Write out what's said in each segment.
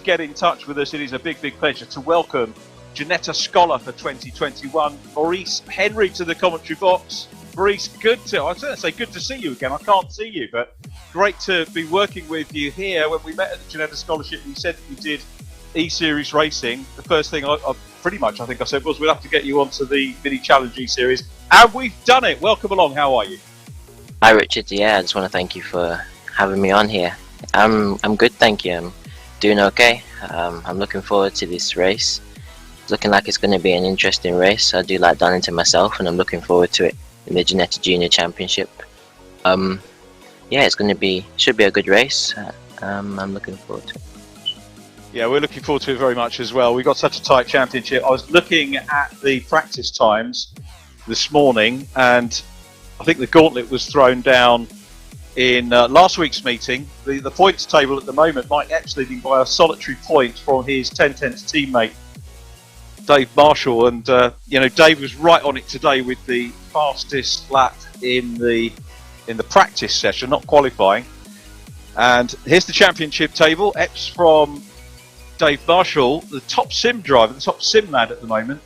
Get in touch with us, it is a big pleasure to welcome Ginetta Scholar for 2021, Maurice Henry, to the commentary box. Maurice, I was going to say good to see you again. I can't see you, but great to be working with you here. When we met at the Ginetta Scholarship, you said that you did eSeries racing. The first thing I think I said was we'll have to get you onto the mini challenge eSeries, and we've done it. Welcome along. How are you? Hi Richard. Yeah, I just want to thank you for having me on here. I'm good, thank you. I'm doing okay. I'm looking forward to this race. It's looking like it's going to be an interesting race. I do like Donington myself, and I'm looking forward to it in the Ginetta Junior Championship. Yeah, it's going to should be a good race. I'm looking forward to it. Yeah, we're looking forward to it very much as well. We've got such a tight championship. I was looking at the practice times this morning, and I think the gauntlet was thrown down in last week's meeting. The points table at the moment might actually be by a solitary point from his 10/10 teammate Dave Marshall, and Dave was right on it today with the fastest lap in the practice session, not qualifying. And here's the championship table. X from Dave Marshall, the top sim driver, the top sim lad at the moment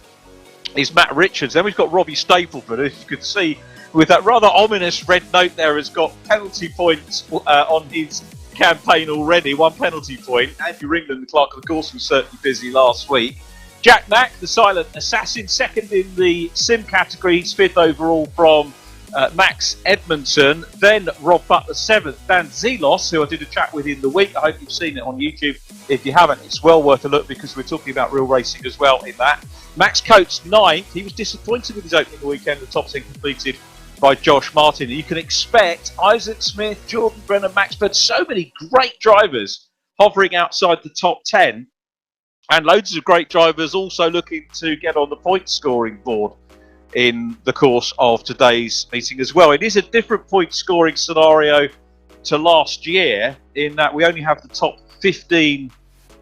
is Matt Richards. Then we've got Robbie Stapleford, as you could see with that rather ominous red note there, has got penalty points on his campaign already. 1 penalty point. Andrew Ringland, the clerk of the course, was certainly busy last week. Jack Mack, the silent assassin, second in the sim category. He's 5th overall from Max Edmondson. Then Rob Butler 7th. Dan Zelos, who I did a chat with in the week. I hope you've seen it on YouTube. If you haven't, it's well worth a look because we're talking about real racing as well in that. Max Coates 9th. He was disappointed with his opening weekend. The top 10 completed by Josh Martin. You can expect Isaac Smith, Jordan Brennan, Max Bird, so many great drivers hovering outside the top 10, and loads of great drivers also looking to get on the point scoring board in the course of today's meeting as well. It is a different point scoring scenario to last year in that we only have the top 15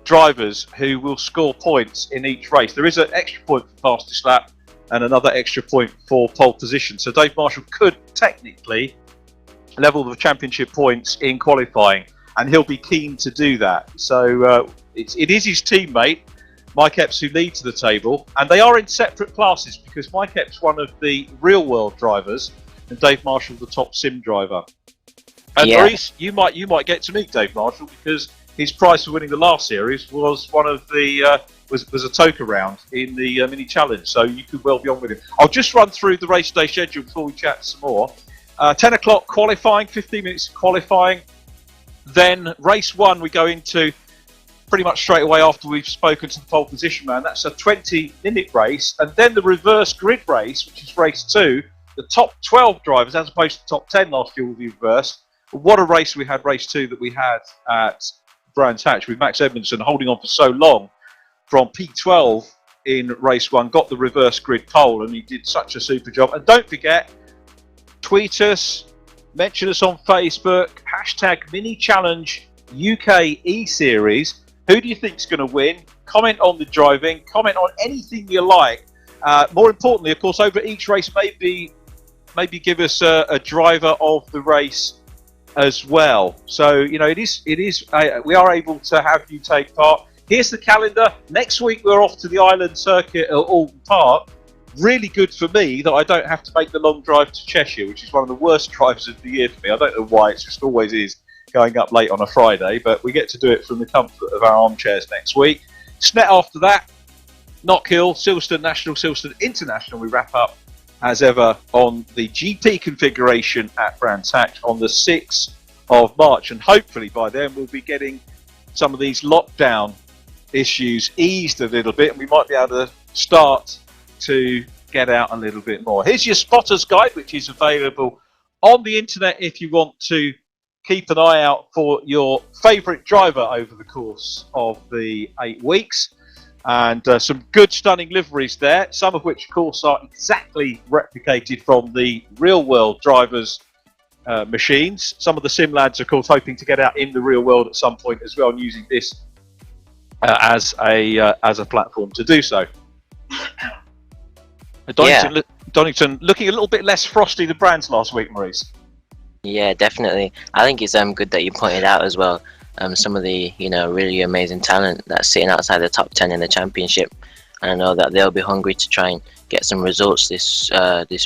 drivers who will score points in each race. There is an extra point for fastest lap and another extra point for pole position. So Dave Marshall could technically level the championship points in qualifying, and he'll be keen to do that. So it is his teammate, Mike Epps, who leads the table, and they are in separate classes because Mike Epps one of the real world drivers and Dave Marshall the top sim driver. And yeah. Maurice, you might get to meet Dave Marshall because his prize for winning the last series was one of the was a toker round in the mini challenge, so you could well be on with him. I'll just run through the race day schedule before we chat some more. 10 o'clock qualifying, 15 minutes of qualifying. Then race 1 we go into pretty much straight away after we've spoken to the pole position man. That's a 20-minute race, and then the reverse grid race, which is race 2. The top 12 drivers, as opposed to the top 10 last year, will be reversed. What a race we had, race 2, that we had at Brands Hatch with Max Edmondson holding on for so long from P12 in race 1, got the reverse grid pole, and he did such a super job. And don't forget, tweet us, mention us on Facebook, hashtag Mini Challenge UK eSeries. Who do you think is going to win? Comment on the driving, comment on anything you like. More importantly, of course, over each race, maybe give us a driver of the race as well. So, you know, we are able to have you take part. Here's the calendar. Next week, we're off to the Island Circuit at Alton Park. Really good for me that I don't have to make the long drive to Cheshire, which is one of the worst drives of the year for me. I don't know why, it just always is going up late on a Friday, but we get to do it from the comfort of our armchairs next week. Snet after that, Knockhill, Silverstone National, Silverstone International. We wrap up as ever on the GP configuration at Brands Hatch on the 6th of March, and hopefully by then we'll be getting some of these lockdown issues eased a little bit, and we might be able to start to get out a little bit more. Here's your Spotter's Guide, which is available on the internet if you want to keep an eye out for your favourite driver over the course of the 8 weeks. And some good stunning liveries there, some of which of course are exactly replicated from the real world drivers' machines. Some of the sim lads of course hoping to get out in the real world at some point as well, and using this as a platform to do so. Donington looking a little bit less frosty than Brands last week, Maurice. Yeah, definitely. I think it's good that you pointed out as well some of the really amazing talent that's sitting outside the top 10 in the championship. And I know that they'll be hungry to try and get some results this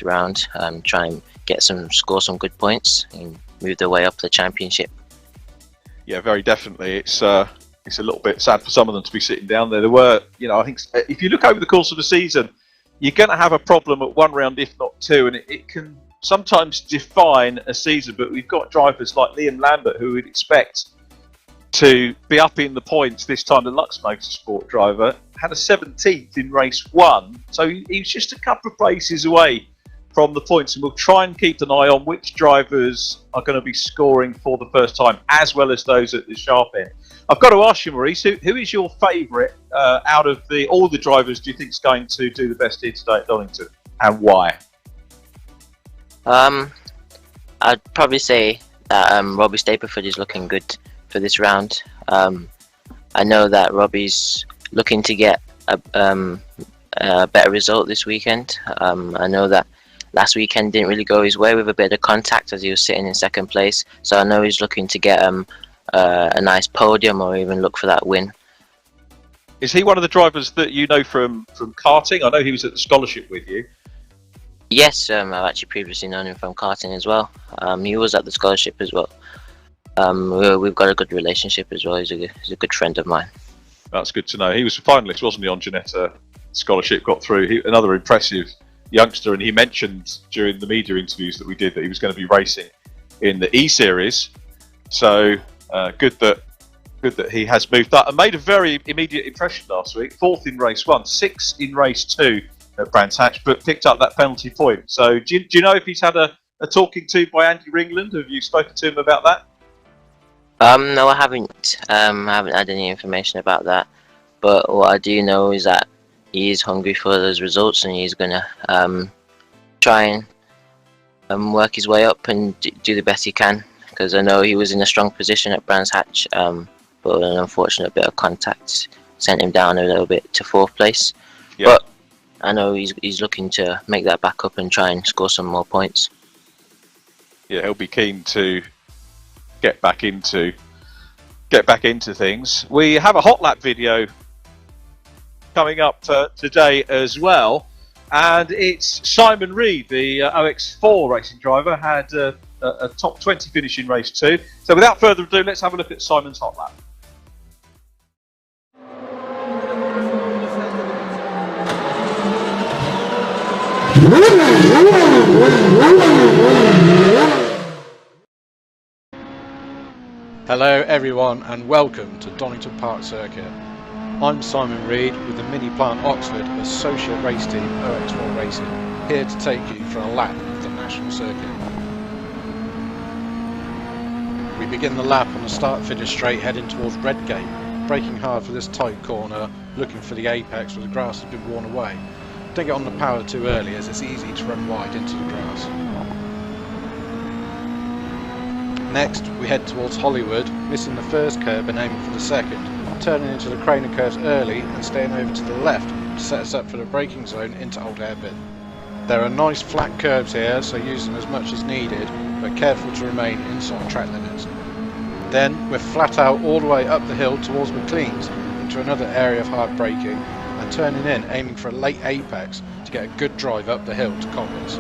round, try and score some good points and move their way up the championship. Yeah, very definitely. It's a little bit sad for some of them to be sitting down there. There were, I think if you look over the course of the season, you're going to have a problem at one round, if not two, and it can sometimes define a season. But we've got drivers like Liam Lambert, who we'd expect to be up in the points this time. The Lux Motorsport driver had a 17th in race 1, so he was just a couple of places away from the points, and we'll try and keep an eye on which drivers are going to be scoring for the first time, as well as those at the sharp end. I've got to ask you, Maurice, who is your favourite out of all the drivers do you think is going to do the best here today at Donington, and why? I'd probably say that Robbie Stapleford is looking good for this round. I know that Robbie's looking to get a better result this weekend. I know that last weekend didn't really go his way with a bit of contact as he was sitting in second place, so I know he's looking to get a nice podium or even look for that win. Is he one of the drivers that you know from karting? I know he was at the scholarship with you. Yes, I've actually previously known him from karting as well. He was at the scholarship as well. We've got a good relationship as well. He's a good friend of mine. That's good to know. He was a finalist, wasn't he, on Ginetta scholarship, got through. Another impressive youngster, and he mentioned during the media interviews that we did that he was going to be racing in the eSeries. So good that he has moved up and made a very immediate impression last week. 4th in race 1, 6th in race 2 at Brands Hatch, but picked up that penalty point. So do you know if he's had a talking to by Andy Ringland? Have you spoken to him about that? No, I haven't. I haven't had any information about that. But what I do know is that he is hungry for those results, and he's going to try and work his way up and do the best he can. Because I know he was in a strong position at Brands Hatch, but an unfortunate bit of contact sent him down a little bit to 4th place. Yep. But I know he's looking to make that back up and try and score some more points. Yeah, he'll be keen to get back into things. We have a hot lap video coming up today as well, and it's Simon Reed, the OX4 racing driver, had a top 20 finish in race 2. So without further ado, let's have a look at Simon's hot lap. Hello everyone and welcome to Donington Park Circuit. I'm Simon Reed with the Mini Plant Oxford Associate Race Team OX4 Racing, here to take you for a lap of the National Circuit. We begin the lap on a start-finish straight heading towards Redgate, braking hard for this tight corner, looking for the apex where the grass has been worn away. Don't get on the power too early as it's easy to run wide into the grass. Next, we head towards Hollywood, missing the first curb and aiming for the second, turning into the Craner curves early and staying over to the left to set us up for the braking zone into Old Hairpin. There are nice flat curves here, so use them as much as needed, but careful to remain inside track limits. Then, we're flat out all the way up the hill towards McLean's, into another area of hard braking, and turning in aiming for a late apex to get a good drive up the hill to Coppice.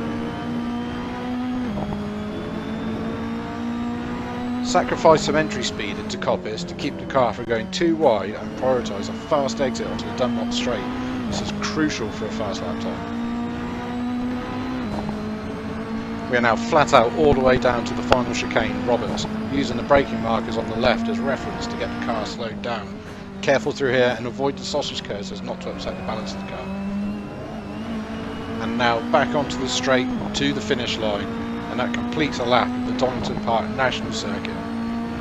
Sacrifice some entry speed into Coppice to keep the car from going too wide and prioritise a fast exit onto the Dunlop straight. This is crucial for a fast lap time. We are now flat out all the way down to the final chicane, Roberts, using the braking markers on the left as reference to get the car slowed down. Careful through here and avoid the sausage curves as not to upset the balance of the car. And now back onto the straight to the finish line, and that completes a lap of the Donington Park National Circuit.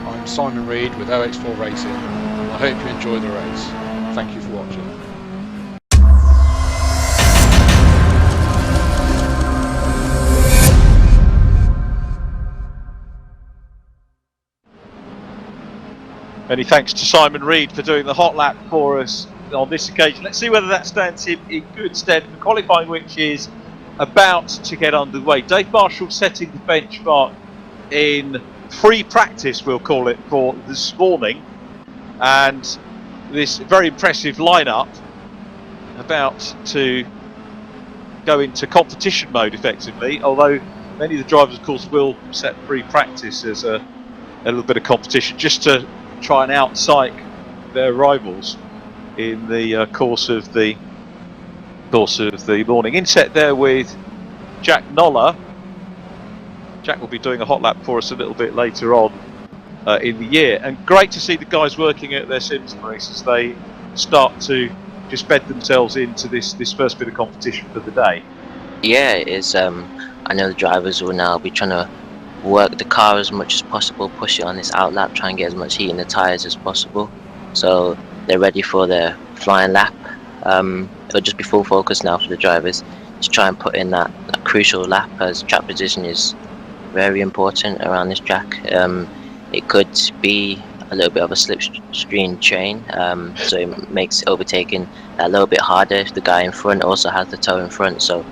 I'm Simon Reed with OX4 Racing, and I hope you enjoy the race. Thank you for watching. Many thanks to Simon Reed for doing the hot lap for us on this occasion. Let's see whether that stands him in good stead for qualifying, which is about to get underway. Dave Marshall setting the benchmark in free practice, we'll call it, for this morning, and this very impressive lineup about to go into competition mode effectively, although many of the drivers of course will set free practice as a little bit of competition just to try and outpsych their rivals in the course of the morning. Inset there with Jack Noller. Jack will be doing a hot lap for us a little bit later on in the year, and great to see the guys working at their sims, Maurice, as they start to just bed themselves into this first bit of competition for the day. Yeah, it is. I know the drivers will now be trying to work the car as much as possible, push it on this out lap, try and get as much heat in the tyres as possible. So they're ready for their flying lap. It'll just be full focus now for the drivers to try and put in that crucial lap, as track position is very important around this track. It could be a little bit of a slipstream train, so it makes overtaking a little bit harder if the guy in front also has the toe in front. So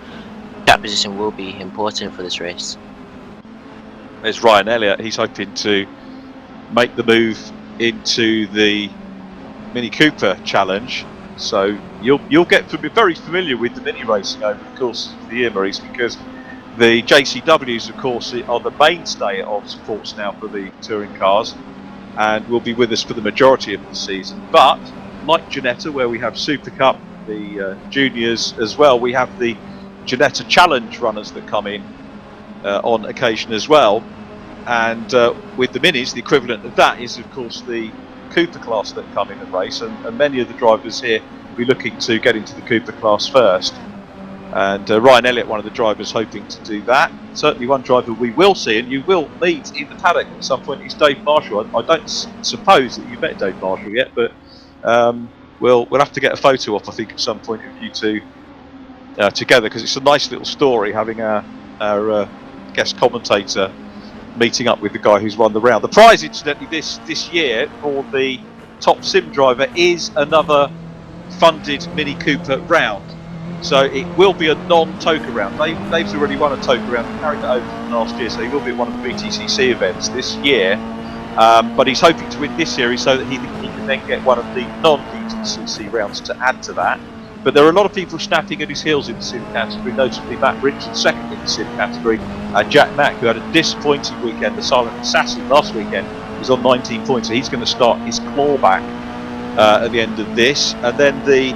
track position will be important for this race. There's Ryan Elliott. He's hoping to make the move into the Mini Cooper Challenge. So you'll get very familiar with the mini racing over the course of the year, Maurice, because the JCWs, of course, are the mainstay of supports now for the touring cars, and will be with us for the majority of the season. But like Ginetta, where we have Super Cup, the juniors as well, we have the Ginetta Challenge runners that come in on occasion as well. And with the minis, the equivalent of that is, of course, the Cooper class that come in and race, and many of the drivers here will be looking to get into the Cooper class first. And Ryan Elliott, one of the drivers, hoping to do that. Certainly one driver we will see, and you will meet in the paddock at some point, is Dave Marshall. I don't suppose that you've met Dave Marshall yet, but we'll have to get a photo off, I think, at some point of you two together, because it's a nice little story having our guest commentator meeting up with the guy who's won the round. The prize, incidentally, this year for the top sim driver is another funded Mini Cooper round. So it will be a non-Toka round. Dave's already won a Toka round and carried that over from last year, so he will be at one of the BTCC events this year. But he's hoping to win this series so that he can then get one of the non-BTCC rounds to add to that. But there are a lot of people snapping at his heels in the sim category, notably Matt Richards, second in the sim category. Jack Mack, who had a disappointing weekend, the Silent Assassin last weekend, was on 19 points, so he's going to start his claw back at the end of this. And then the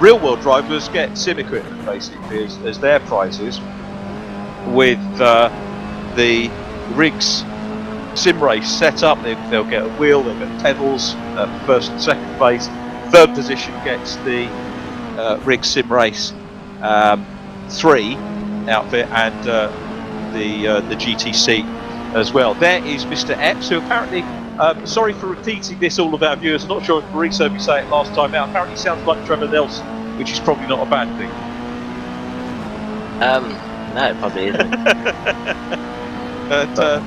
real world drivers get sim equipment basically as their prizes, with the rigs sim race set up. They'll get a wheel, they'll get pedals, first and second place. Third position gets the rig sim race 3 outfit and the GTC as well. There is Mr. Epps, who apparently, sorry for repeating this, all of our viewers, I'm not sure if Maurice heard me say it last time out, apparently sounds like Trevor Nelson, which is probably not a bad thing. No, it probably isn't.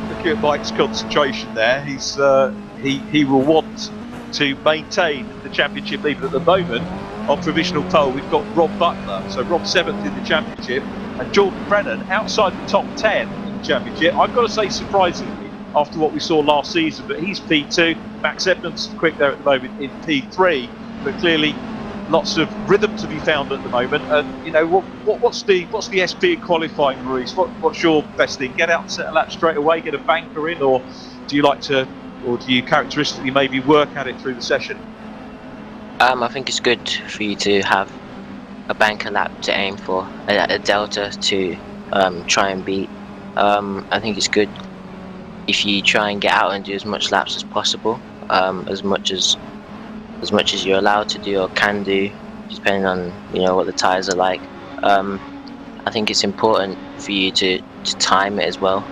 Looking at Mike's concentration there, he will want to maintain the championship lead, but at the moment on provisional pole we've got Rob Butler, so Rob 7th in the championship, and Jordan Brennan outside the top 10 in the championship. I've got to say, surprisingly, after what we saw last season, but he's P2. Max Edmonds quick there at the moment in P3, but clearly lots of rhythm to be found at the moment. And you know, what's the SP in qualifying, Maurice? What's your best thing? Get out and set a lap straight away, get a banker in, or do you characteristically maybe work at it through the session? I think it's good for you to have a banker lap to aim for, a delta to try and beat. I think it's good if you try and get out and do as much laps as possible, as much as you're allowed to do or can do, depending on what the tyres are like. I think it's important for you to time it as well,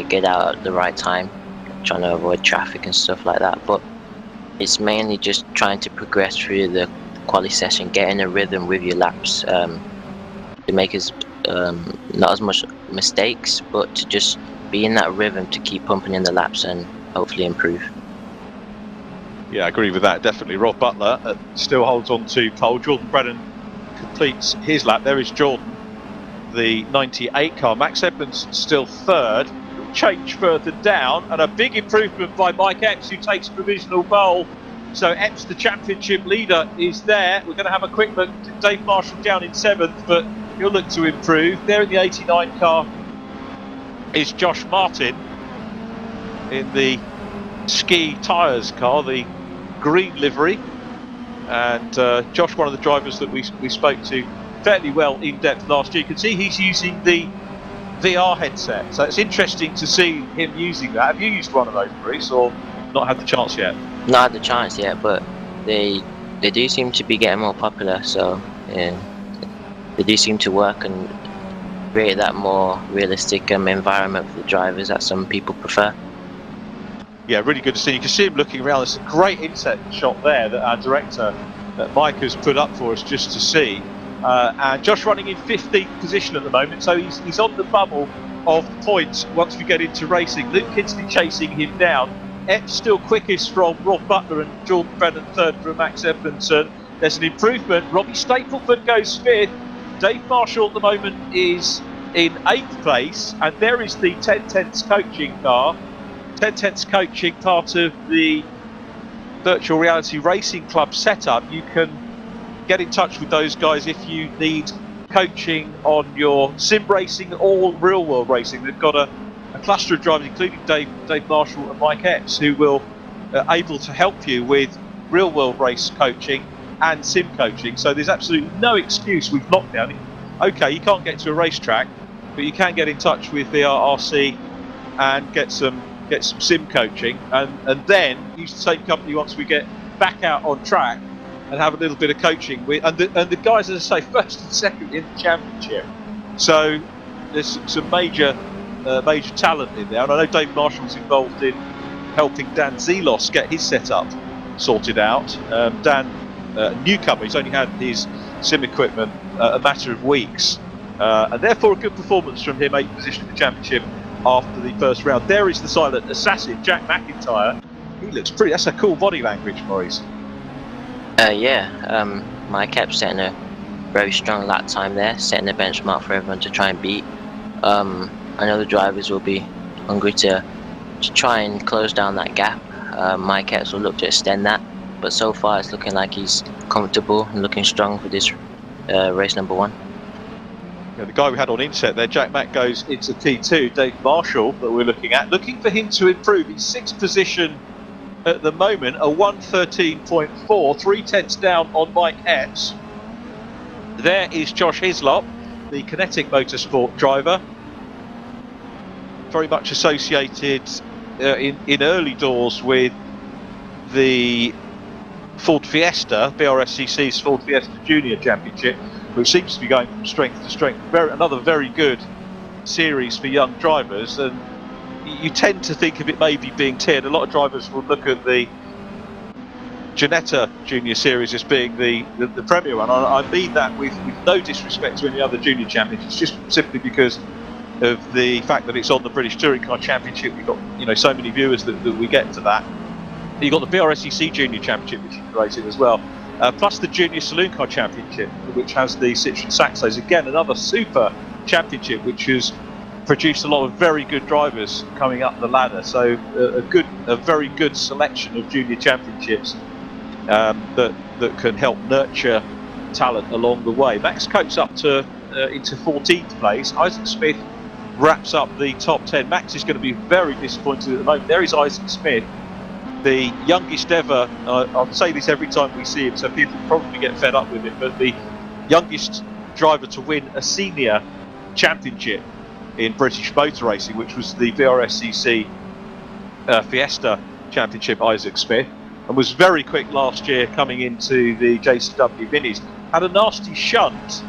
get out at the right time, trying to avoid traffic and stuff like that. But it's mainly just trying to progress through the quali session, getting a rhythm with your laps, to make not as much mistakes, but to just be in that rhythm to keep pumping in the laps and hopefully improve. Yeah, I agree with that, definitely. Rob Butler still holds on to pole. Jordan Brennan completes his lap. There is Jordan, the 98 car. Max Edmonds still third. Change further down, and a big improvement by Mike Epps, who takes provisional pole. So Epps, the championship leader, is there. We're going to have a quick look. Dave Marshall down in 7th, but he'll look to improve. There in the 89 car is Josh Martin in the Ski Tyres car, the green livery, and Josh, one of the drivers that we spoke to fairly well in depth last year. You can see he's using the VR headset, so it's interesting to see him using that. Have you used one of those, Maurice, or not had the chance yet? Not had the chance yet, but they do seem to be getting more popular, so yeah, they do seem to work and create that more realistic environment for the drivers that some people prefer. Yeah, really good to see. You can see him looking around. There's a great inset shot there that our director, Mike, has put up for us just to see. And Josh running in 15th position at the moment, so he's on the bubble of points once we get into racing. Luke Kinsley chasing him down. Epps still quickest from Rob Butler, and Jordan Brennan third from Max Edmondson. There's an improvement. Robbie Stapleford goes 5th. Dave Marshall at the moment is in 8th place, and there is the 10 Tenths coaching car. 10 Tenths coaching, part of the Virtual Reality Racing Club setup. You can get in touch with those guys if you need coaching on your sim racing or real world racing. They've got a cluster of drivers, including Dave Marshall and Mike Epps, who will able to help you with real world race coaching and sim coaching. So there's absolutely no excuse with lockdown. Okay, you can't get to a racetrack, but you can get in touch with VRRC and get some sim coaching, and then use the same company once we get back out on track and have a little bit of coaching with, and the guys, as I say, first and second in the championship. So there's some major talent in there, and I know Dave Marshall's involved in helping Dan Zelos get his setup sorted out. Dan, newcomer, he's only had his sim equipment a matter of weeks, and therefore a good performance from him, 8th position in the championship after the first round. There is the silent assassin, Jack McIntyre. He looks pretty. That's a cool body language, Maurice. Mike Epps setting a very strong lap time there, setting a benchmark for everyone to try and beat. I know the drivers will be hungry to try and close down that gap. Mike Epps will look to extend that, but so far it's looking like he's comfortable and looking strong for this race number 1. Yeah, the guy we had on inset there, Jack Mack, goes into P2. Dave Marshall, that we're looking for him to improve. He's 6th position at the moment, a 1:13.4, 3 tenths down on Mike Epps. There is Josh Hislop, the Kinetic Motorsport driver, very much associated in early doors with the Ford Fiesta, VRSCC's Ford Fiesta Junior Championship, which seems to be going from strength to strength. Another very good series for young drivers, and you tend to think of it maybe being tiered. A lot of drivers will look at the Ginetta Junior Series as being the premier one. I mean that with no disrespect to any other junior championships, just simply because of the fact that it's on the British Touring Car Championship. We've got so many viewers that we get to that. You've got the VRSCC Junior Championship, which you can race in as well, plus the Junior Saloon Car Championship, which has the Citroen Saxos. Again, another super championship, which has produced a lot of very good drivers coming up the ladder. So a very good selection of junior championships that can help nurture talent along the way. Max Coates up to into 14th place. Isaac Smith wraps up the top 10. Max is going to be very disappointed at the moment. There is Isaac Smith, the youngest ever. I'll say this every time we see him, so people probably get fed up with it, but the youngest driver to win a senior championship in British motor racing, which was the VRSCC Fiesta Championship, Isaac Smith, and was very quick last year coming into the JCW Minis. Had a nasty shunt.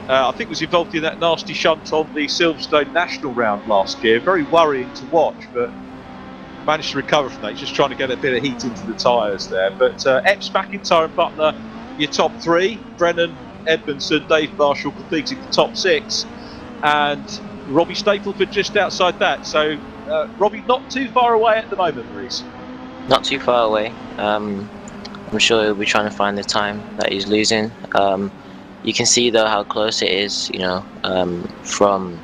I think was involved in that nasty shunt on the Silverstone National round last year. Very worrying to watch, but managed to recover from that. He's just trying to get a bit of heat into the tyres there. But Epps, McIntyre and Butler, your top three. Brennan, Edmondson, Dave Marshall completing the top six. And Robbie Stapleford just outside that. So Robbie not too far away at the moment, Maurice. Not too far away. I'm sure he'll be trying to find the time that he's losing. You can see though how close it is, from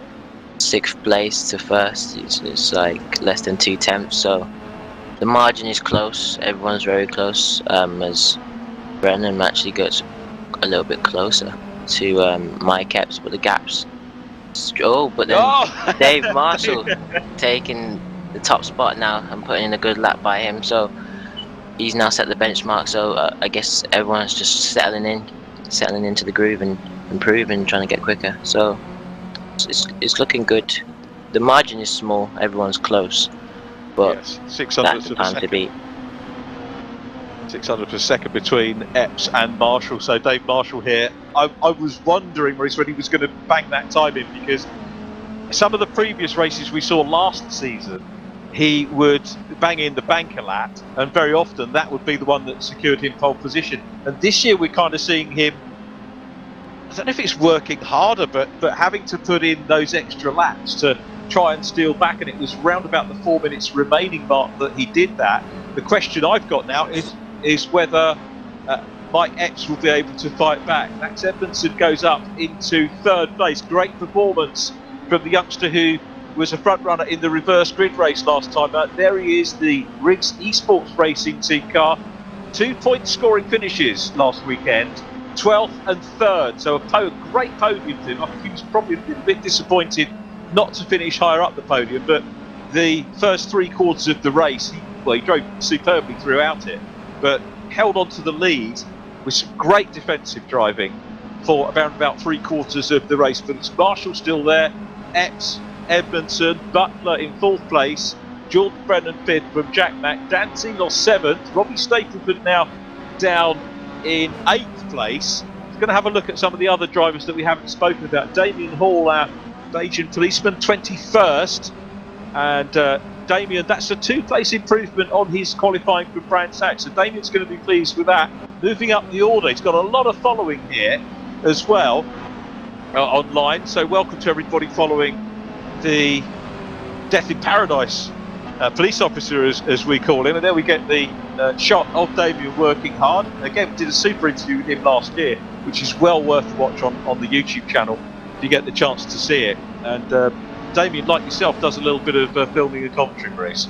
6th place to 1st, it's like less than 2 tenths, so the margin is close. Everyone's very close, as Brennan actually gets a little bit closer to Mike Epps, but the gaps. But then Dave Marshall taking the top spot now and putting in a good lap by him, so he's now set the benchmark. So I guess everyone's just settling into the groove and improving, trying to get quicker. So it's looking good. The margin is small, everyone's close, but yes, 600 that's the time to beat. 600 per second between Epps and Marshall. So Dave Marshall here. I was wondering, Maurice, when he was going to bang that time in, because some of the previous races we saw last season, he would bang in the banker lap, and very often that would be the one that secured him pole position. And this year we're kind of seeing him, I don't know if it's working harder, but having to put in those extra laps to try and steal back, and it was round about the 4 minutes remaining mark that he did that. The question I've got now is whether Mike Epps will be able to fight back. Max Edmondson goes up into 3rd place. Great performance from the youngster who was a front runner in the reverse grid race last time. There he is, the Riggs Esports Racing team car. 2-point scoring finishes last weekend. 12th and 3rd, so a great podium for him. I think he was probably a little bit disappointed not to finish higher up the podium, but the first 3 quarters of the race, he drove superbly throughout it, but held on to the lead with some great defensive driving for about 3 quarters of the race. But it's Marshall still there, Epps, Edmondson, Butler in 4th place, Jordan Brennan 5th from Jack Mack, Dan Seelos 7th, Robbie Stapleford now down in 8th place. We're going to have a look at some of the other drivers that we haven't spoken about. Damien Hall, our Asian policeman, 21st, and Damien, that's a 2-place improvement on his qualifying for Brands Hatch, so Damien's going to be pleased with that. Moving up the order, he's got a lot of following here as well online, so welcome to everybody following the Death in Paradise police officer, as we call him. And there we get the shot of Damien working hard. Again, we did a super interview with him last year, which is well worth a watch on the YouTube channel if you get the chance to see it. And Damien, like yourself, does a little bit of filming and commentary, Maurice.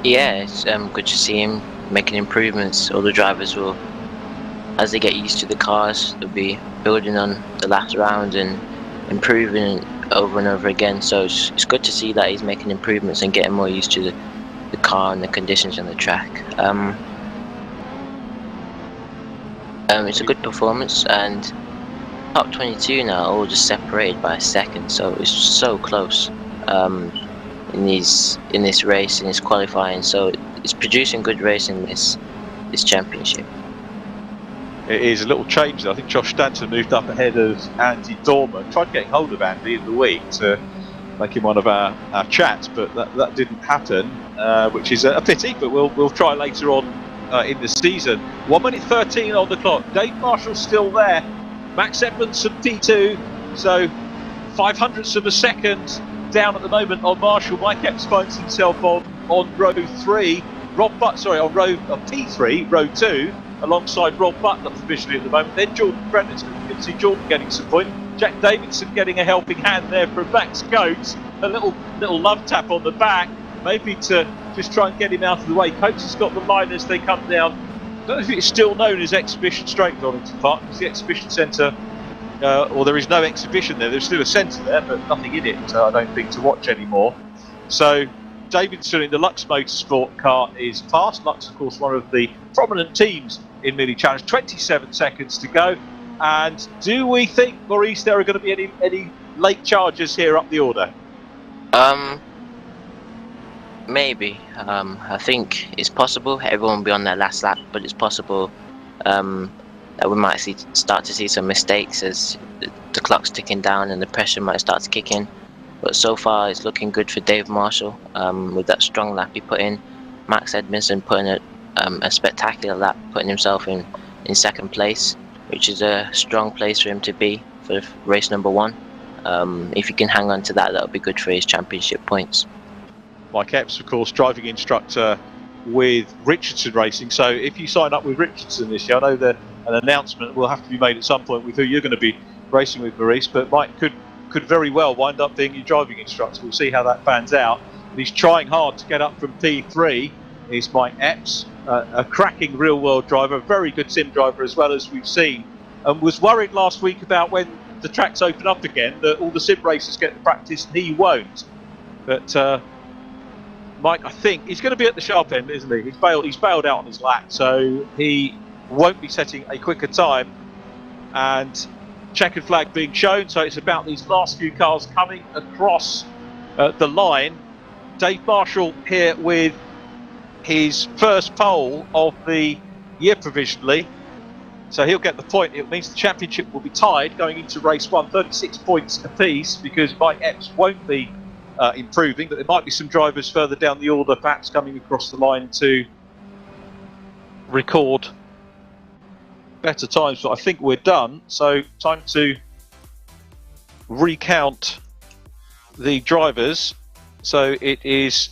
Yeah, it's good to see him making improvements. All the drivers will, as they get used to the cars, they'll be building on the last round and improving over and over again. So it's good to see that he's making improvements and getting more used to the car and the conditions on the track. It's a good performance, and top 22 now, all just separated by a second, so it's so close. in this race, in this qualifying. So it's producing good racing in this championship. It is a little change. I think Josh Stanton moved up ahead of Andy Dorman. Tried getting hold of Andy in the week to make him one of our chats, but that didn't happen, which is a pity. But we'll try later on in the season. 1 minute 13 on the clock. Dave Marshall's still there. Max Edmondson P2. So 500ths of a second down at the moment on Marshall. Mike Epps finds himself on row 3. On P3, row 2, alongside Rob Butler provisionally at the moment. Then Jordan Brendan's going to see Jordan getting some point. Jack Davidson getting a helping hand there from Max Coates. A little love tap on the back, maybe to just try and get him out of the way. Coates has got the line as they come down. I don't know if it's still known as Exhibition Straight, Donington Park, because the Exhibition Centre, or there is no exhibition there. There's still a centre there, but nothing in it, I don't think, to watch anymore. So Davidson in the Lux Motorsport car is past. Lux, of course, one of the prominent teams in Mini Challenge. 27 seconds to go. And do we think, Maurice, there are going to be any late charges here up the order? Maybe. I think it's possible. Everyone will be on their last lap, but it's possible that we might start to see some mistakes as the clock's ticking down and the pressure might start to kick in. But so far, it's looking good for Dave Marshall with that strong lap he put in. Max Edmondson putting a spectacular lap, putting himself in second place, which is a strong place for him to be for race number 1. If he can hang on to that, that'll be good for his championship points. Mike Epps, of course, driving instructor with Richardson Racing. So if you sign up with Richardson this year, I know that an announcement will have to be made at some point with who you're going to be racing with, Maurice, but Mike could very well wind up being your driving instructor. We'll see how that pans out. But he's trying hard to get up from P3. Is Mike Epps, a cracking real-world driver, a very good sim driver as well, as we've seen, and was worried last week about when the tracks open up again that all the sim racers get to practice and he won't. But Mike, I think he's going to be at the sharp end, isn't he? He's bailed out on his lap, so he won't be setting a quicker time. And checkered flag being shown, so it's about these last few cars coming across the line. Dave Marshall here with his first pole of the year provisionally, so he'll get the point. It means the championship will be tied going into race 1, 36 points apiece, because Mike Epps won't be improving, but there might be some drivers further down the order perhaps coming across the line to record better times, but I think we're done. So time to recount the drivers. So it is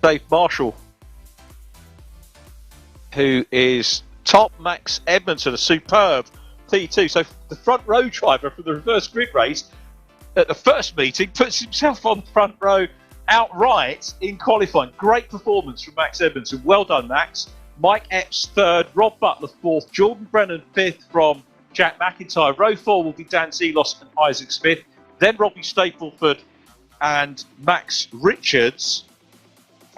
Dave Marshall who is top. Max Edmondson, a superb P2. So the front row driver from the reverse grid race at the first meeting puts himself on the front row outright in qualifying. Great performance from Max Edmondson. Well done, Max. Mike Epps third, Rob Butler fourth, Jordan Brennan fifth from Jack McIntyre. Row 4 will be Dan Zelos and Isaac Smith. Then Robbie Stapleford and Max Richards,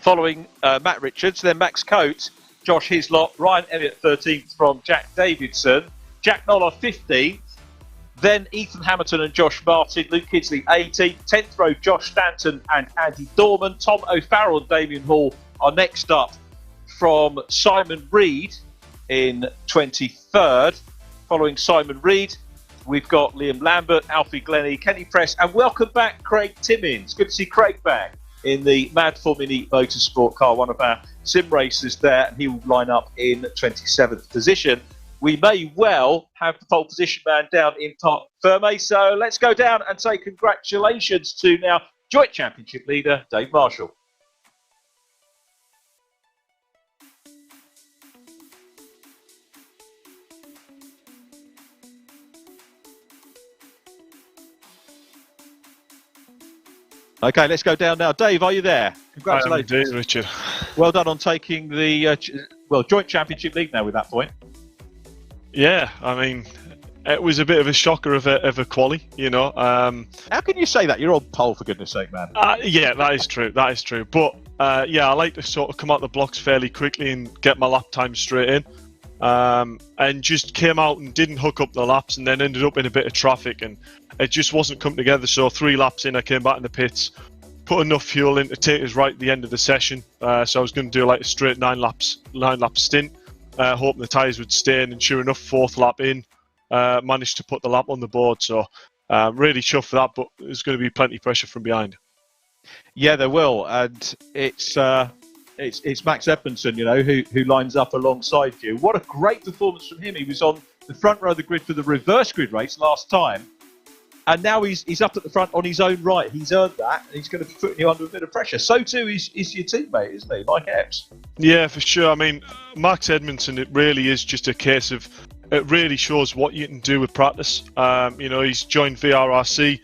following Matt Richards. Then Max Coates, Josh Hislop, Ryan Elliott 13th from Jack Davidson, Jack Noller 15th. Then Ethan Hamilton and Josh Martin, Luke Kidsley 18th, 10th row Josh Stanton and Andy Dorman, Tom O'Farrell and Damien Hall are next up from Simon Reed in 23rd. Following Simon Reed, we've got Liam Lambert, Alfie Glennie, Kenny Press, and welcome back Craig Timmins. Good to see Craig back in the Mad for Mini Motorsport car, one of our sim racers there, and he will line up in 27th position. We may well have the pole position man down in Parc Ferme, so let's go down and say congratulations to now joint championship leader Dave Marshall. Okay, let's go down now. Dave, are you there? Congratulations. I am indeed, Richard. Well done on taking the joint championship lead now with that point. Yeah, I mean, it was a bit of a shocker of a quali, you know. How can you say that? You're on pole, for goodness sake, man. Yeah, that is true. That is true. But yeah, I like to sort of come out the blocks fairly quickly and get my lap time straight in. And just came out and didn't hook up the laps, and then ended up in a bit of traffic, and it just wasn't coming together. So 3 laps in, I came back in the pits, put enough fuel in to take us right at the end of the session. So I was going to do like a straight 9 lap stint, hoping the tyres would stay in, and sure enough, 4th lap in, managed to put the lap on the board. So really chuffed for that, but there's going to be plenty of pressure from behind. Yeah, there will, and it's Max Edmondson, who lines up alongside you. What a great performance from him! He was on the front row of the grid for the reverse grid race last time, and now he's up at the front on his own right. He's earned that, and he's going to be putting you under a bit of pressure. So too is your teammate, isn't he, Mike Epps? Yeah, for sure. I mean, Max Edmondson, it really is just a case of, it really shows what you can do with practice. He's joined VRRC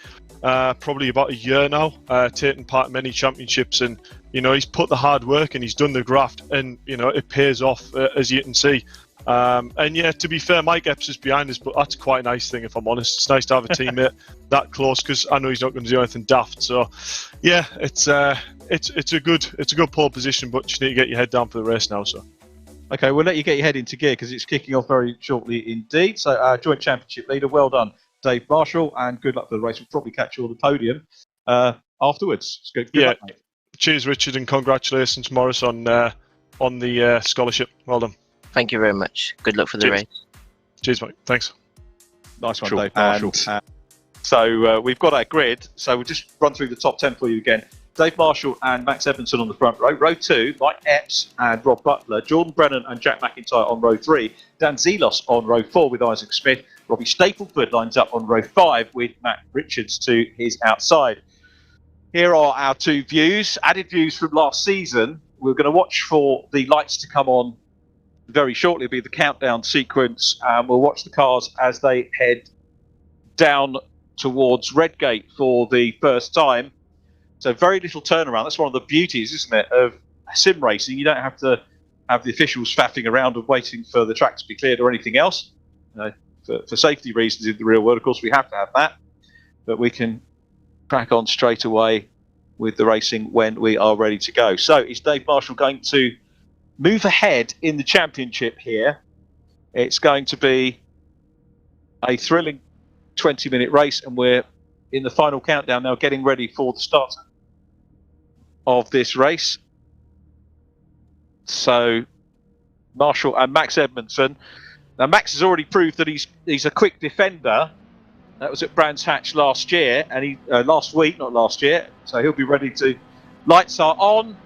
probably about a year now, taking part in many championships, and he's put the hard work and he's done the graft, and it pays off, as you can see. And yeah, to be fair, Mike Epps is behind us, but that's quite a nice thing, if I'm honest. It's nice to have a teammate that close, because I know he's not going to do anything daft. So yeah, it's a good pole position, but just need to get your head down for the race now. So okay, we'll let you get your head into gear because it's kicking off very shortly indeed. So our joint championship leader, well done, Dave Marshall, and good luck for the race. We'll probably catch you on the podium afterwards. It's good luck, mate. Cheers, Richard, and congratulations, Maurice, on the scholarship. Well done. Thank you very much. Good luck for the race. Cheers, mate. Thanks. Nice one, Dave Marshall. So we've got our grid. So we'll just run through the top 10 for you again. Dave Marshall and Max Edmondson on the front row. Row 2, Mike Epps and Rob Butler. Jordan Brennan and Jack McIntyre on row 3. Dan Zelos on row 4 with Isaac Smith. Robbie Stapleford lines up on row 5 with Matt Richards to his outside. Here are our 2 views, added views from last season. We're going to watch for the lights to come on very shortly. It'll be the countdown sequence, and we'll watch the cars as they head down towards Redgate for the first time. So very little turnaround. That's one of the beauties, isn't it, of sim racing. You don't have to have the officials faffing around and waiting for the track to be cleared or anything else. For safety reasons in the real world, of course, we have to have that. But we can crack on straight away with the racing when we are ready to go. So is Dave Marshall going to move ahead in the championship here? It's going to be a thrilling 20-minute race, and we're in the final countdown now, getting ready for the start of this race. So Marshall and Max Edmondson. Now Max has already proved that he's a quick defender. That was at Brands Hatch last year, and last week, not last year. So he'll be ready to. Lights are on.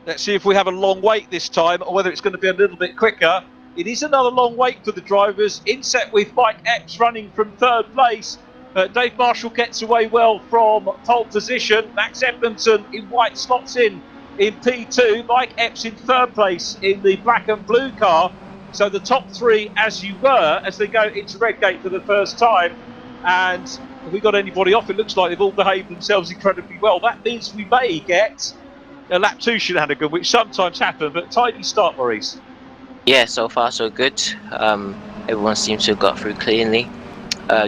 Let's see if we have a long wait this time, or whether it's going to be a little bit quicker. It is another long wait for the drivers. Inset with Mike Epps running from 3rd place. Dave Marshall gets away well from pole position. Max Edmondson in white slots in P2. Mike Epps in 3rd place in the black and blue car. So the top 3 as they go into Redgate for the first time. And have we got anybody off? It looks like they've all behaved themselves incredibly well. That means we may get a lap 2 shenanigan, which sometimes happen, but tidy start, Maurice. Yeah, so far so good. Everyone seems to have got through cleanly.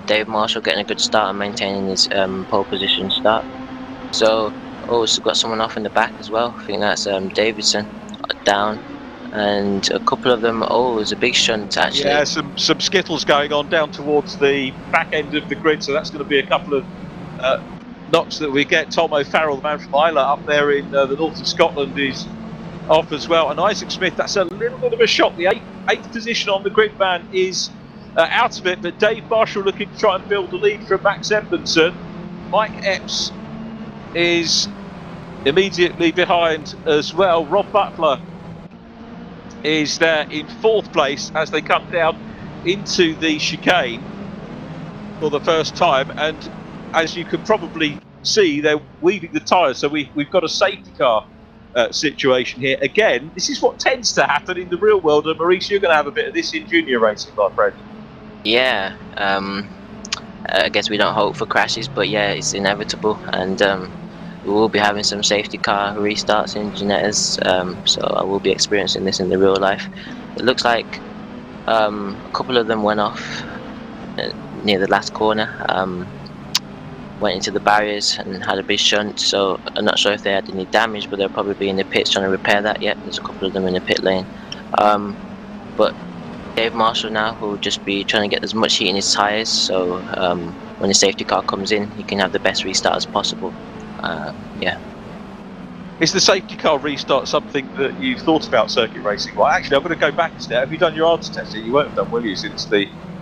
Dave Marshall getting a good start and maintaining his pole position start. So also got someone off in the back as well. I think that's Davidson down, and a couple of them. Oh, there's a big shunt actually. Yeah, some skittles going on down towards the back end of the grid. So that's going to be a couple of knocks that we get. Tom O'Farrell, the man from Isla up there in the north of Scotland, is off as well, and Isaac Smith, that's a little bit of a shock. The eighth position on the grid van is out of it, but Dave Marshall looking to try and build a lead from Max Edmondson. Mike Epps is immediately behind as well. Rob Butler is there in 4th place as they come down into the chicane for the first time, and as you can probably see, they're weaving the tyres, so we've got a safety car situation here. Again, this is what tends to happen in the real world, and Maurice, you're going to have a bit of this in junior racing, my friend. Yeah, I guess we don't hope for crashes, but yeah, it's inevitable, and we will be having some safety car restarts in Ginettas, so I will be experiencing this in the real life. It looks like a couple of them went off near the last corner, went into the barriers and had a big shunt, so I'm not sure if they had any damage, but they'll probably be in the pits trying to repair that. Yet there's a couple of them in the pit lane, but Dave Marshall now, who will just be trying to get as much heat in his tyres, so when the safety car comes in, he can have the best restart as possible. Yeah. Is the safety car restart something that you've thought about circuit racing? Well, actually, I'm going to go back a step. Have you done your ARDS test? You won't have done, will you, since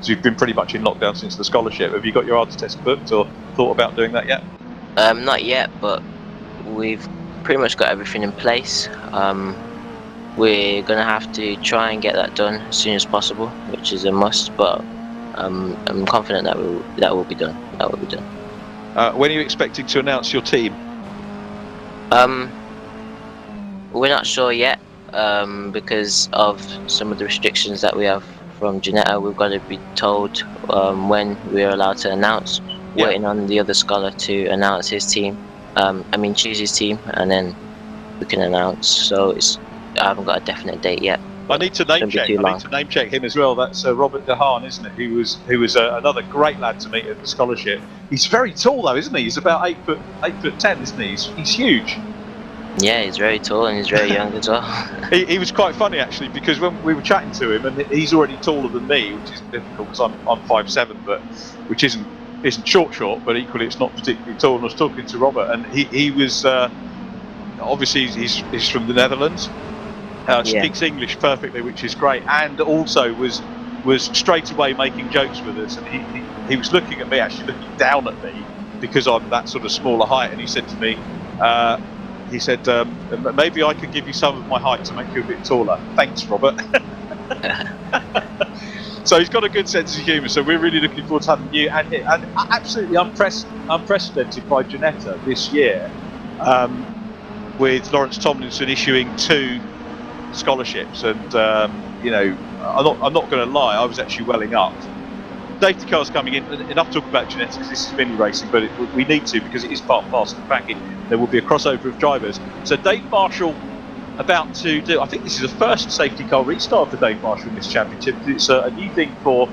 you've been pretty much in lockdown since the scholarship. Have you got your ARDS test booked or thought about doing that yet? Not yet, but we've pretty much got everything in place. We're going to have to try and get that done as soon as possible, which is a must, but I'm confident that will be done. That will be done. When are you expecting to announce your team? We're not sure yet, because of some of the restrictions that we have from Janetta. We've got to be told when we're allowed to announce. Yeah. Waiting on the other scholar to announce his team. Choose his team, and then we can announce. So I haven't got a definite date yet. I need to name check. I need to name check him as well. That's Robert DeHaan, isn't it? Who was another great lad to meet at the scholarship. He's very tall though, isn't he? He's about 8'10", isn't he? He's huge. Yeah, he's very tall and he's very young as well. He was quite funny actually, because when we were chatting to him, and he's already taller than me, which is difficult because I'm 5'7", but which isn't short, but equally it's not particularly tall. And I was talking to Robert, and he was obviously he's from the Netherlands. Speaks English perfectly, which is great, and also was straight away making jokes with us. And he was looking at me, actually looking down at me, because I'm that sort of smaller height. And he said to me, maybe I could give you some of my height to make you a bit taller. Thanks, Robert. So he's got a good sense of humour. So we're really looking forward to having you and absolutely unprecedented by Janetta this year, with Lawrence Tomlinson issuing 2 scholarships. And I'm not going to lie, I was actually welling up. Safety cars coming in. Enough talk about Janetta because this is mini racing, but we need to, because it is part and parcel of the package. There will be a crossover of drivers. So Dave Marshall about to do, I think this is the first safety car restart for Dave Marshall in this championship. It's a new thing for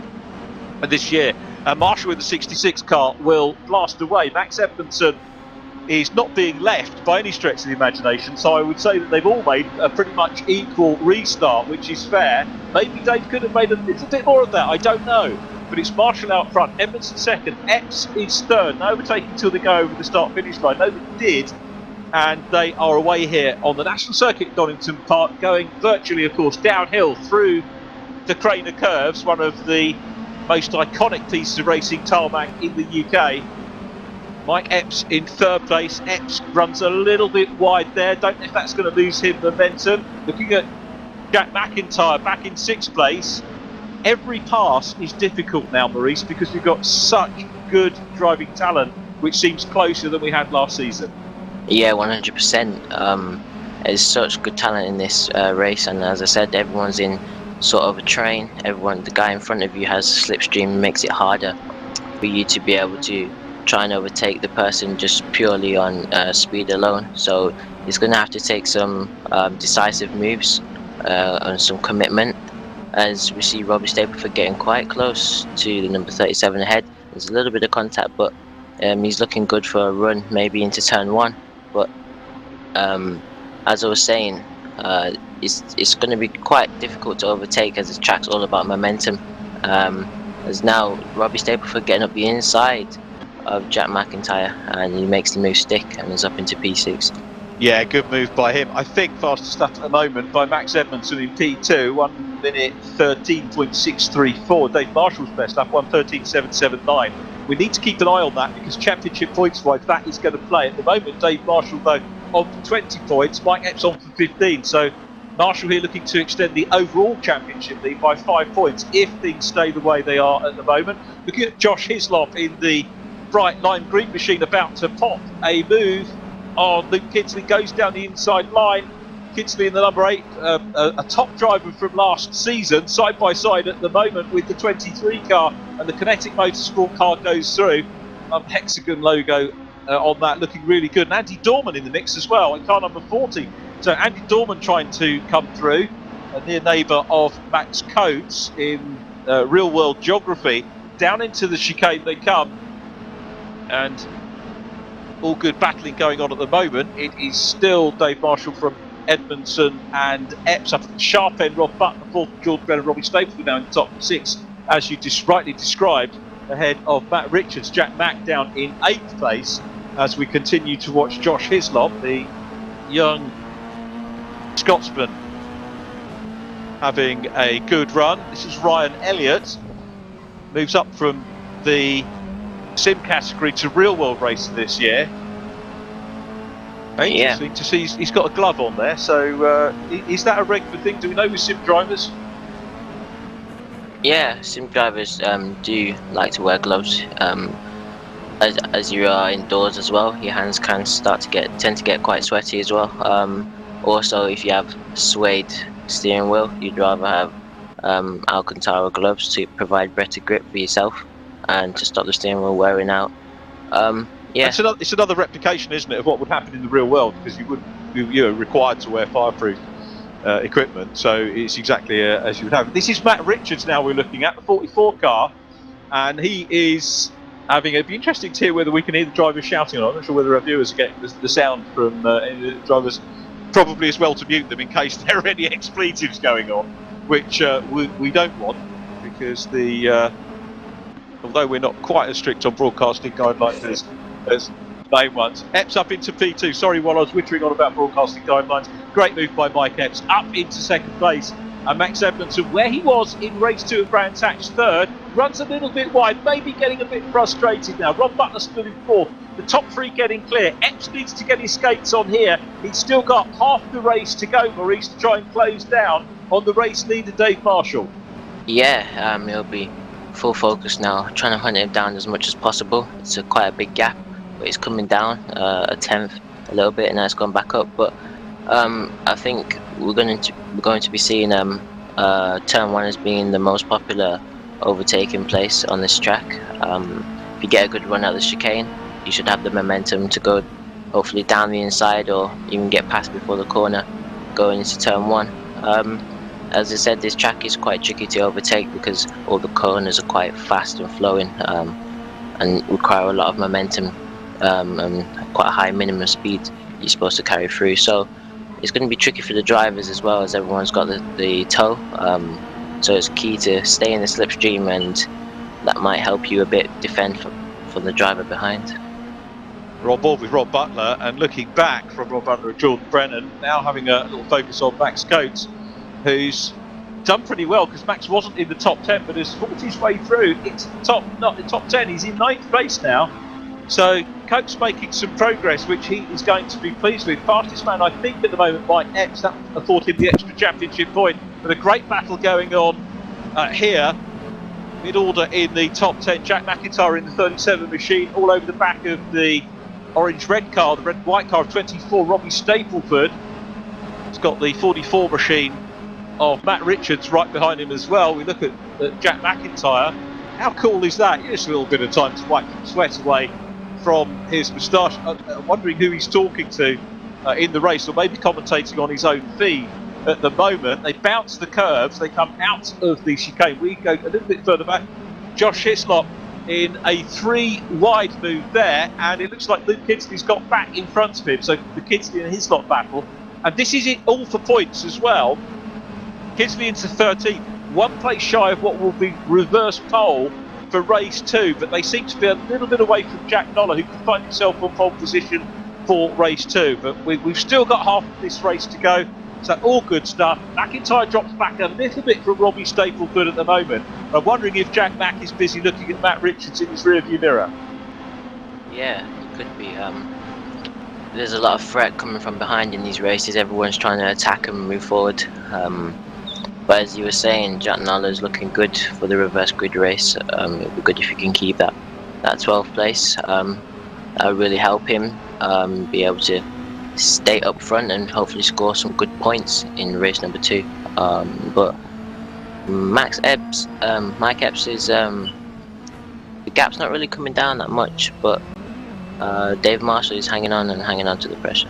this year. Marshall with the 66 car will blast away. Max Edmondson is not being left by any stretch of the imagination, so I would say that they've all made a pretty much equal restart, which is fair. Maybe Dave could have made a little bit more of that, I don't know. But it's Marshall out front, Edmondson second, Epps is third, no overtaking until they go over the start-finish line. Nobody did, and they are away here on the National Circuit at Donington Park, going virtually, of course, downhill through the Craner Curves, one of the most iconic pieces of racing tarmac in the UK. Mike Epps in third place. Epps runs a little bit wide there. Don't know if that's going to lose him momentum. Looking at Jack McIntyre back in 6th place. Every pass is difficult now, Maurice, because we've got such good driving talent, which seems closer than we had last season. Yeah, 100%. There's such good talent in this race, and as I said, everyone's in sort of a train. The guy in front of you has slipstream, makes it harder for you to be able to try and overtake the person just purely on speed alone. So he's going to have to take some decisive moves and some commitment, as we see Robbie Stapleford getting quite close to the number 37 ahead. There's a little bit of contact, but he's looking good for a run, maybe into turn 1. But as I was saying, it's going to be quite difficult to overtake, as the track's all about momentum. As now Robbie Stapleford getting up the inside of Jack McIntyre, and he makes the move stick and is up into P6. Yeah, good move by him. I think fastest stuff at the moment by Max Edmondson in P2, 1 minute 13.634. Dave Marshall's best up, 1:13.779. We need to keep an eye on that, because championship points wise, that is going to play. At the moment, Dave Marshall though on for 20 points, Mike Epps on for 15. So Marshall here looking to extend the overall championship lead by 5 points if things stay the way they are at the moment. Looking at Josh Hislop in the bright lime green machine, about to pop a move on Luke Kidsley, goes down the inside line. Kidsley in the number 8, a top driver from last season, side by side at the moment with the 23 car, and the Kinetic Motorsport car goes through. Hexagon logo on that, looking really good. And Andy Dorman in the mix as well, in car number 40. So Andy Dorman trying to come through, a near neighbour of Max Coates in real world geography. Down into the chicane they come, and all good battling going on at the moment. It is still Dave Marshall from Edmondson and Epps up at the sharp end. Rob Butler, fourth, Jordan Brennan, Robbie Stapleton now in the top 6, as you rightly described, ahead of Matt Richards. Jack Mack down in 8th place as we continue to watch Josh Hislop, the young Scotsman, having a good run. This is Ryan Elliott, moves up from the sim category to real world racing this year. Interesting to see he's got a glove on there, so is that a regular thing? Do we know with sim drivers? Yeah, sim drivers do like to wear gloves. As you are indoors as well, your hands can tend to get quite sweaty as well. Also, if you have suede steering wheel, you'd rather have Alcantara gloves to provide better grip for yourself and to stop the steering wheel wearing out. Yeah, it's another replication, isn't it, of what would happen in the real world, because you're required to wear fireproof equipment, so it's exactly as you would have. This is Matt Richards now we're looking at, the 44 car, and he is having it'd be interesting to hear whether we can hear the drivers shouting or not. I'm not sure whether our viewers are getting the sound from the drivers. Probably as well to mute them in case there are any expletives going on, which we don't want, because although we're not quite as strict on broadcasting guidelines as main ones. Epps up into P2. Sorry, while I was wittering on about broadcasting guidelines. Great move by Mike Epps up into 2nd place. And Max Edmondson, where he was in race 2 at Brands Hatch 3rd, runs a little bit wide, maybe getting a bit frustrated now. Rob Butler still in 4th. The top 3 getting clear. Epps needs to get his skates on here. He's still got half the race to go, Maurice, to try and close down on the race leader, Dave Marshall. Yeah, he'll be full focus now, trying to hunt him down as much as possible. It's quite a big gap, but it's coming down a 10th a little bit, and now it's gone back up. But I think we're going to be seeing turn 1 as being the most popular overtaking place on this track. If you get a good run at the chicane, you should have the momentum to go hopefully down the inside or even get past before the corner going into turn 1. As I said, this track is quite tricky to overtake because all the corners are quite fast and flowing and require a lot of momentum and quite a high minimum speed you're supposed to carry through. So it's going to be tricky for the drivers as well, as everyone's got the tow. So it's key to stay in the slipstream, and that might help you a bit defend from the driver behind. We're on board with Rob Butler, and looking back from Rob Butler and Jordan Brennan, now having a little focus on Max Coates, who's done pretty well, because Max wasn't in the top 10 but has fought his way through into the top 10. He's in 9th place now, so Coates making some progress, which he is going to be pleased with. Fastest man, I think, at the moment by Epps. That afforded him the extra championship point. But a great battle going on here. Mid-order in the top 10. Jack McIntyre in the 37 machine, all over the back of the orange-red car, the red-white car of 24, Robbie Stapleford. He's got the 44 machine of Matt Richards right behind him as well. We look at Jack McIntyre. How cool is that? Just a little bit of time to wipe the sweat away from his moustache. Wondering who he's talking to in the race, or maybe commentating on his own feed at the moment. They bounce the curves, they come out of the chicane. We go a little bit further back. Josh Hislop in a 3 wide move there, and it looks like Luke Kidsley's got back in front of him. So the Kidsley and Hislop battle, and this is it all for points as well. Kidsley into 13th, 1 place shy of what will be reverse pole for race 2, but they seem to be a little bit away from Jack Noller, who can find himself on pole position for race 2. But we've still got half of this race to go, so all good stuff. McIntyre drops back a little bit from Robbie Stapleford at the moment. I'm wondering if Jack Mack is busy looking at Matt Richards in his rearview mirror. Yeah, it could be. There's a lot of threat coming from behind in these races. Everyone's trying to attack and move forward. But as you were saying, Jack Noller's looking good for the reverse grid race. It would be good if you can keep that 12th place. That would really help him be able to stay up front and hopefully score some good points in race number 2. But Mike Epps is the gap's not really coming down that much, but Dave Marshall is hanging on to the pressure.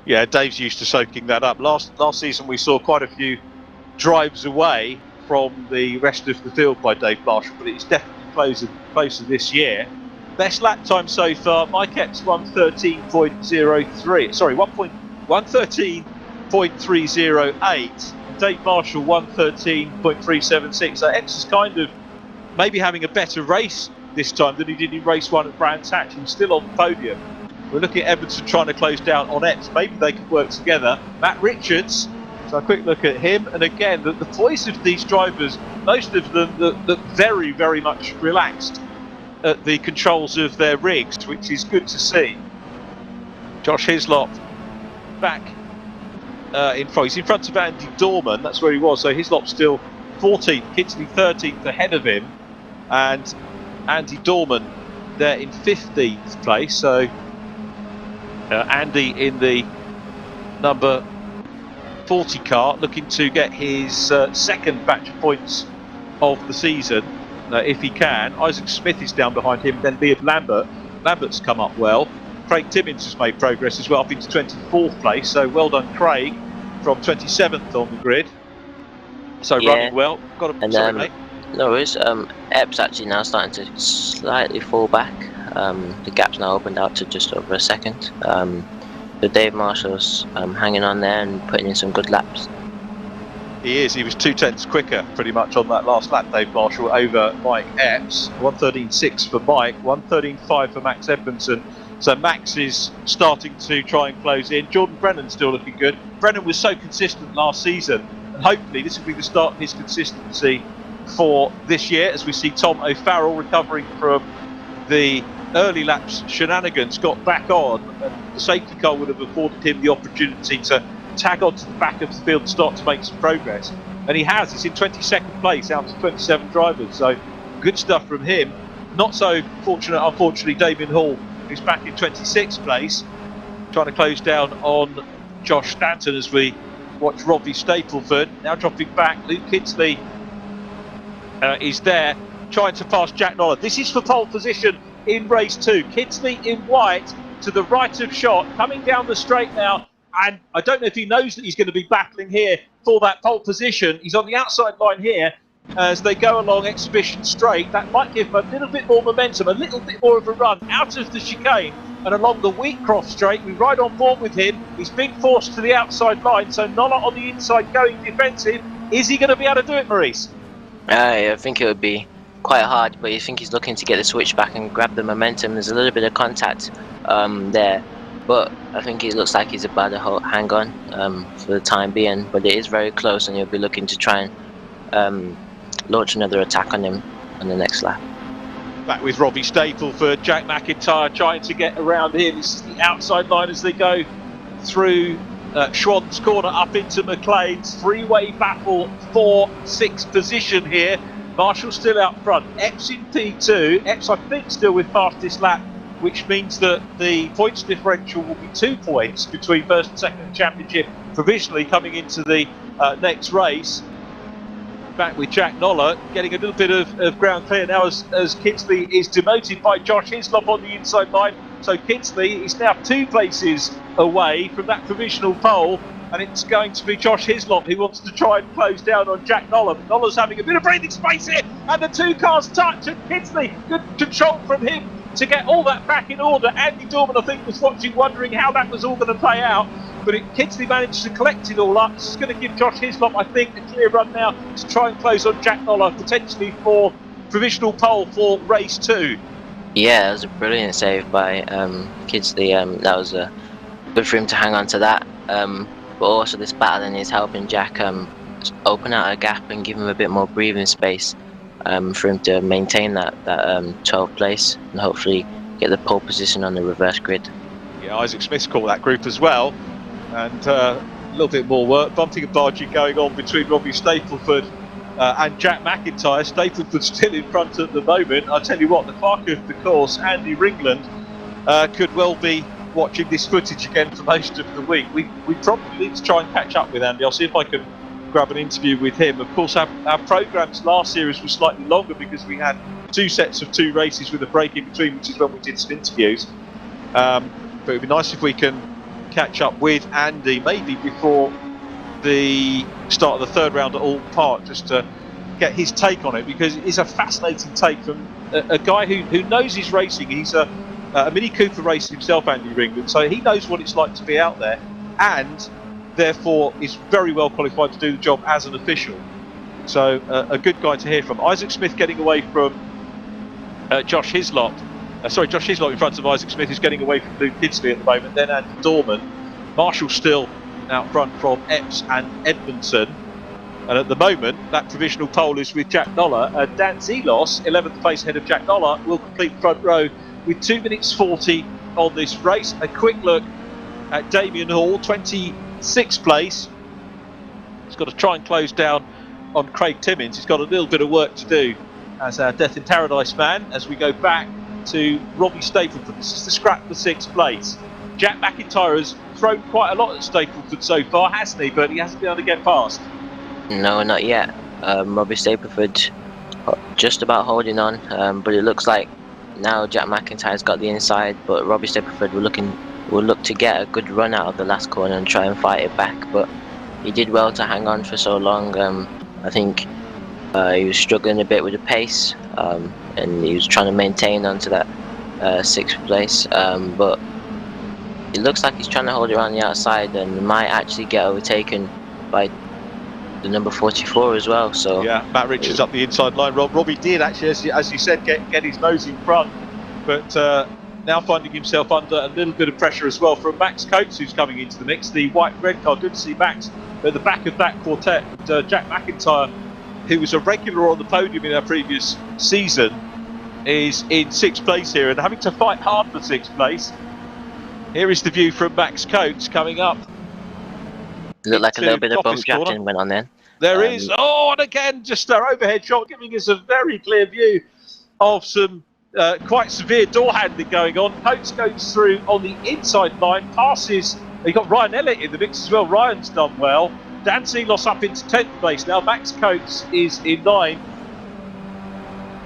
Yeah, Dave's used to soaking that up. Last season we saw quite a few drives away from the rest of the field by Dave Marshall, but it's definitely closer this year. Best lap time so far, Mike Epps 1:13.03. Sorry, 1:13.03. 1:13.308. Dave Marshall 1:13.376. So Epps is kind of maybe having a better race this time than he did in race 1 at Brands Hatch. He's still on the podium. We're looking at Edmondson trying to close down on Epps. Maybe they could work together. Matt Richards. So a quick look at him, and again, the voice of these drivers, most of them look very, very much relaxed at the controls of their rigs, which is good to see. Josh Hislop back in front. He's in front of Andy Dorman, that's where he was. So Hislop's still 14th, Kitsley 13th ahead of him, and Andy Dorman there in 15th place. So Andy in the number 40 car, looking to get his second batch of points of the season, if he can. Isaac Smith is down behind him, then Liam Lambert. Lambert's come up well. Craig Timmins has made progress as well, up into 24th place, so well done Craig, from 27th on the grid. So Yeah. running well. Got a, And sorry, mate. no worries. Epps actually now starting to slightly fall back. The gap's now opened out to just over a second. So Dave Marshall's hanging on there and putting in some good laps. He is. He was 2/10 quicker pretty much on that last lap, Dave Marshall, over Mike Epps. 1:13.6 for Mike, 1:13.5 for Max Edmondson. So Max is starting to try and close in. Jordan Brennan's still looking good. Brennan was so consistent last season, and hopefully this will be the start of his consistency for this year, as we see Tom O'Farrell recovering from the early laps shenanigans, got back on, and the safety car would have afforded him the opportunity to tag on to the back of the field and start to make some progress, and he has. He's in 22nd place out of 27 drivers, so good stuff from him. Not so fortunate, unfortunately, Damien Hall, who's back in 26th place, trying to close down on Josh Stanton as we watch Robbie Stapleford now dropping back. Luke Kitsley is there trying to pass Jack Noller. This is for pole position in race 2. Kitsley in white to the right of shot, coming down the straight now, and I don't know if he knows that he's going to be battling here for that pole position. He's on the outside line here as they go along Exhibition Straight. That might give him a little bit more momentum, a little bit more of a run out of the chicane and along the Wheatcroft Straight. We ride on board with him. He's being forced to the outside line, so Noller on the inside going defensive. Is he going to be able to do it, Maurice? I think it would be quite hard, but I think he's looking to get the switch back and grab the momentum. There's a little bit of contact there, but I think it looks like he's about to hang on for the time being, but it is very close, and he'll be looking to try and launch another attack on him on the next lap. Back with Robbie Stapleford, Jack McIntyre trying to get around him. This is the outside line as they go through Schwann's corner up into McLean's. Three-way battle for 6th position here. Marshall still out front. Epps in P2. Epps, I think, still with fastest lap, which means that the points differential will be 2 points between first and second in the championship, provisionally coming into the next race. Back with Jack Noller, getting a little bit of ground clear now as Kitsley is demoted by Josh Hislop on the inside line. So Kitsley is now 2 places away from that provisional pole, and it's going to be Josh Hislop who wants to try and close down on Jack Noller. But Noller's having a bit of breathing space here, and the 2 cars touch, and Kitsley, good control from him to get all that back in order. Andy Dorman, I think, was watching, wondering how that was all going to play out, but Kitsley managed to collect it all up. This is going to give Josh Hislop, I think, a clear run now to try and close on Jack Noller, potentially for provisional pole for race 2. Yeah, that was a brilliant save by Kitsley. That was good for him to hang on to that. But also this battling is helping Jack open out a gap and give him a bit more breathing space for him to maintain that 12th place and hopefully get the pole position on the reverse grid. Yeah, Isaac Smith's caught that group as well, and a little bit more work, bumping and barging going on between Robbie Stapleford and Jack McIntyre. Stapleford's still in front at the moment. I'll tell you what, the clerk of the course, Andy Ringland, could well be watching this footage again for most of the week. We probably need to try and catch up with Andy. I'll see if I can grab an interview with him. Of course, our programmes last series was slightly longer because we had 2 sets of 2 races with a break in between, which is when we did some interviews. But it would be nice if we can catch up with Andy maybe before the start of the 3rd round at Alton Park, just to get his take on it, because it is a fascinating take from a guy who knows his racing. He's a Mini Cooper racer himself, Andy Ringland, so he knows what it's like to be out there, and therefore is very well qualified to do the job as an official. So a good guy to hear from. Isaac Smith getting away from Josh Hislop. Josh Hislop in front of Isaac Smith, who's getting away from Luke Kidsley at the moment. Then Andy Dorman. Marshall still out front from Epps and Edmondson. And at the moment, that provisional pole is with Jack Noller. Dan Zelos, 11th place ahead of Jack Noller, will complete the front row with 2 minutes 40 on this race. A quick look at Damien Hall, 26th place. He's got to try and close down on Craig Timmins. He's got a little bit of work to do as our Death in Paradise man as we go back to Robbie Stapleford. This is the scrap for 6th place. Jack McIntyre has thrown quite a lot at Stapleford so far, hasn't he? But he hasn't been able to get past. No, not yet. Robbie Stapleford just about holding on, but it looks like now Jack McIntyre's got the inside, but Robbie Stapleford will look to get a good run out of the last corner and try and fight it back, but he did well to hang on for so long. I think he was struggling a bit with the pace, and he was trying to maintain onto that 6th place, but it looks like he's trying to hold it around the outside and might actually get overtaken by the number 44 as well. So yeah, Matt Richards up the inside line. Robbie did actually, as you said, get his nose in front, but now finding himself under a little bit of pressure as well from Max Coates, who's coming into the mix. The white and red car, good to see Max at the back of that quartet. And, Jack McIntyre, who was a regular on the podium in our previous season, is in 6th place here and having to fight hard for 6th place. Here is the view from Max Coates coming up. Looked like a little bit of bump drafting went on then. There is. Oh, and again, just our overhead shot giving us a very clear view of some quite severe door handling going on. Coates goes through on the inside line, passes. You got Ryan Elliott in the mix as well. Ryan's done well. Dan Zelos up into 10th place now. Max Coates is in 9th.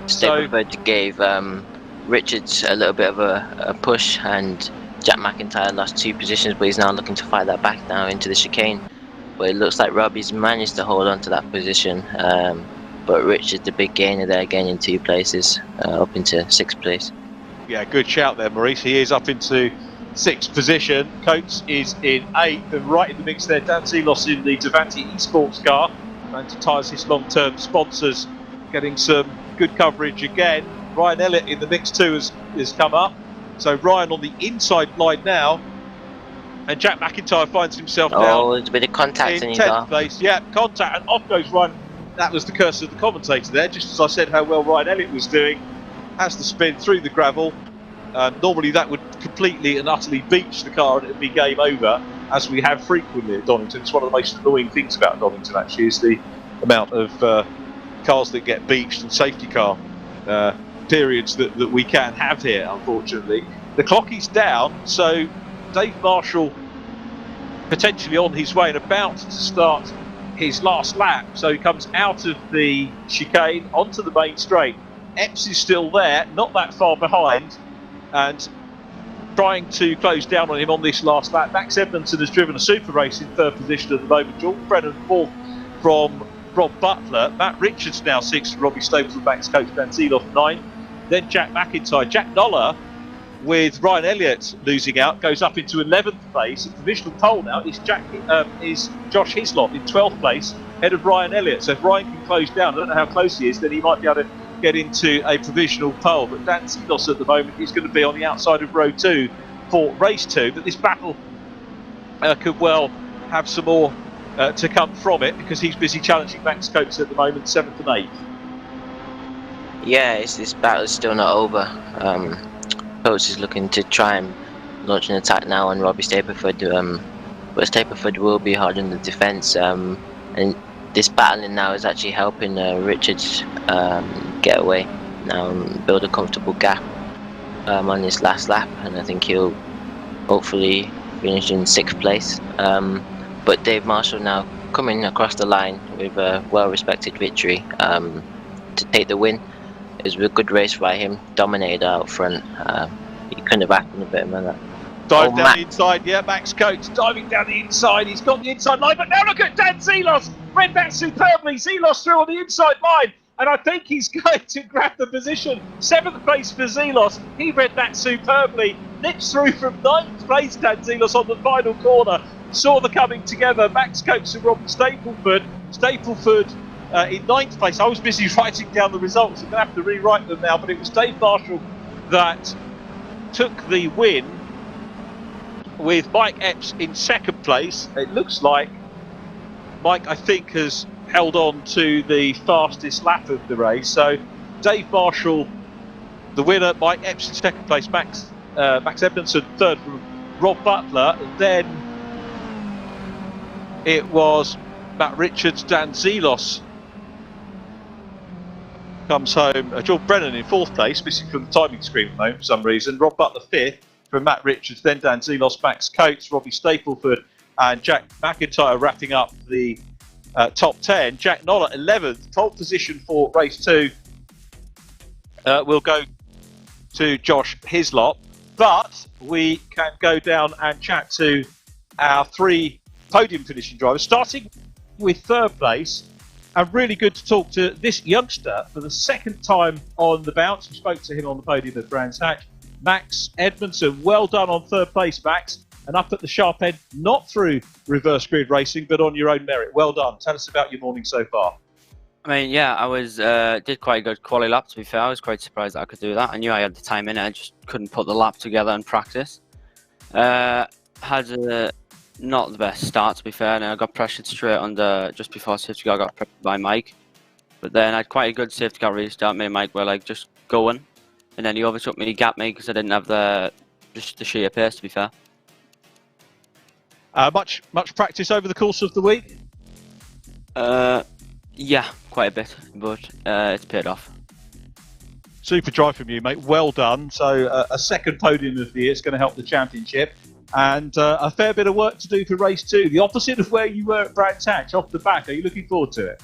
Stapleford gave Richards a little bit of a push, and Jack McIntyre lost 2 positions, but he's now looking to fight that back now into the chicane. But it looks like Robbie's managed to hold on to that position. But Richard's the big gainer there, gaining 2 places, up into 6th place. Yeah, good shout there, Maurice. He is up into 6th position. Coates is in 8th, and right in the mix there, Dan Zelos in the Davanti Esports car. Trying to ties his long-term sponsors, getting some good coverage again. Ryan Elliott in the mix too has come up. So Ryan on the inside line now, and Jack McIntyre finds himself now. Oh, there's a bit of contact in in 10th place. Yeah, contact, and off goes Ryan. That was the curse of the commentator there, just as I said how well Ryan Elliott was doing. Has the spin through the gravel. Normally that would completely and utterly beach the car and it would be game over, as we have frequently at Donington. It's one of the most annoying things about Donington actually, is the amount of cars that get beached and safety car periods that we can have here, unfortunately. The clock is down, so Dave Marshall potentially on his way and about to start his last lap. So he comes out of the chicane onto the main straight. Epps is still there, not that far behind, and trying to close down on him on this last lap. Max Edmondson has driven a super race in 3rd position at the moment. Jordan Brennan 4th from Rob Butler. Matt Richards now 6th from Robbie Staples, Max Coates, Dan Zelos 9th. Then Jack McIntyre. Jack Noller, with Ryan Elliott losing out, goes up into 11th place. The provisional pole now is Josh Hislop in 12th place, ahead of Ryan Elliott. So if Ryan can close down, I don't know how close he is, then he might be able to get into a provisional pole. But Dan Zelos at the moment is going to be on the outside of row 2 for race 2. But this battle could well have some more to come from it, because he's busy challenging Max Coates at the moment, 7th and 8th. Yeah, this battle is still not over. Coates is looking to try and launch an attack now on Robbie Stapleford, but Stapleford will be hard in the defence, and this battling now is actually helping Richards get away now and build a comfortable gap on this last lap, and I think he'll hopefully finish in 6th place. But Dave Marshall now coming across the line with a well-respected victory to take the win. It was a good race by him, dominated out front. He couldn't have acted a bit better. Dive down the inside, yeah, Max Coates diving down the inside. He's got the inside line, but now look at Dan Zelos. Read that superbly. Zelos through on the inside line, and I think he's going to grab the position. 7th place for Zelos. He read that superbly. Nips through from 9th place, Dan Zelos on the final corner. saw the coming together. Max Coates and Robbie Stapleford. Stapleford in 9th place. I was busy writing down the results. I'm going to have to rewrite them now, but it was Dave Marshall that took the win, with Mike Epps in 2nd place. It looks like Mike, I think, has held on to the fastest lap of the race. So Dave Marshall, the winner. Mike Epps in 2nd place. Max Edmondson 3rd from Rob Butler. Then it was Matt Richards, Dan Zelos comes home. George Brennan in 4th place, missing from the timing screen at the moment for some reason. Rob Butler 5th from Matt Richards, then Dan Zelos, Max Coates, Robbie Stapleford and Jack McIntyre wrapping up the top 10. Jack Noller 11th, pole position for race 2 will go to Josh Hislop. But we can go down and chat to our 3 podium finishing drivers, starting with 3rd place. And really good to talk to this youngster for the 2nd time on the bounce. We spoke to him on the podium at Brands Hatch. Max Edmondson, well done on 3rd place, Max. And up at the sharp end, not through reverse grid racing, but on your own merit. Well done. Tell us about your morning so far. I mean, yeah, I was did quite a good quali lap, to be fair. I was quite surprised that I could do that. I knew I had the time in it, I just couldn't put the lap together and practice. Had not the best start, to be fair, and I got pressured straight under just before safety car. I got pressured by Mike. But then I had quite a good safety car restart. Me and Mike were like just going, and then he overtook me, he gapped me because I didn't have the sheer pace, to be fair. Much practice over the course of the week? Yeah, quite a bit, but it's paid off. Super drive from you, mate. Well done. So a 2nd podium of the year. It's going to help the championship. And a fair bit of work to do for race 2. The opposite of where you were at Brands Hatch, off the back. Are you looking forward to it?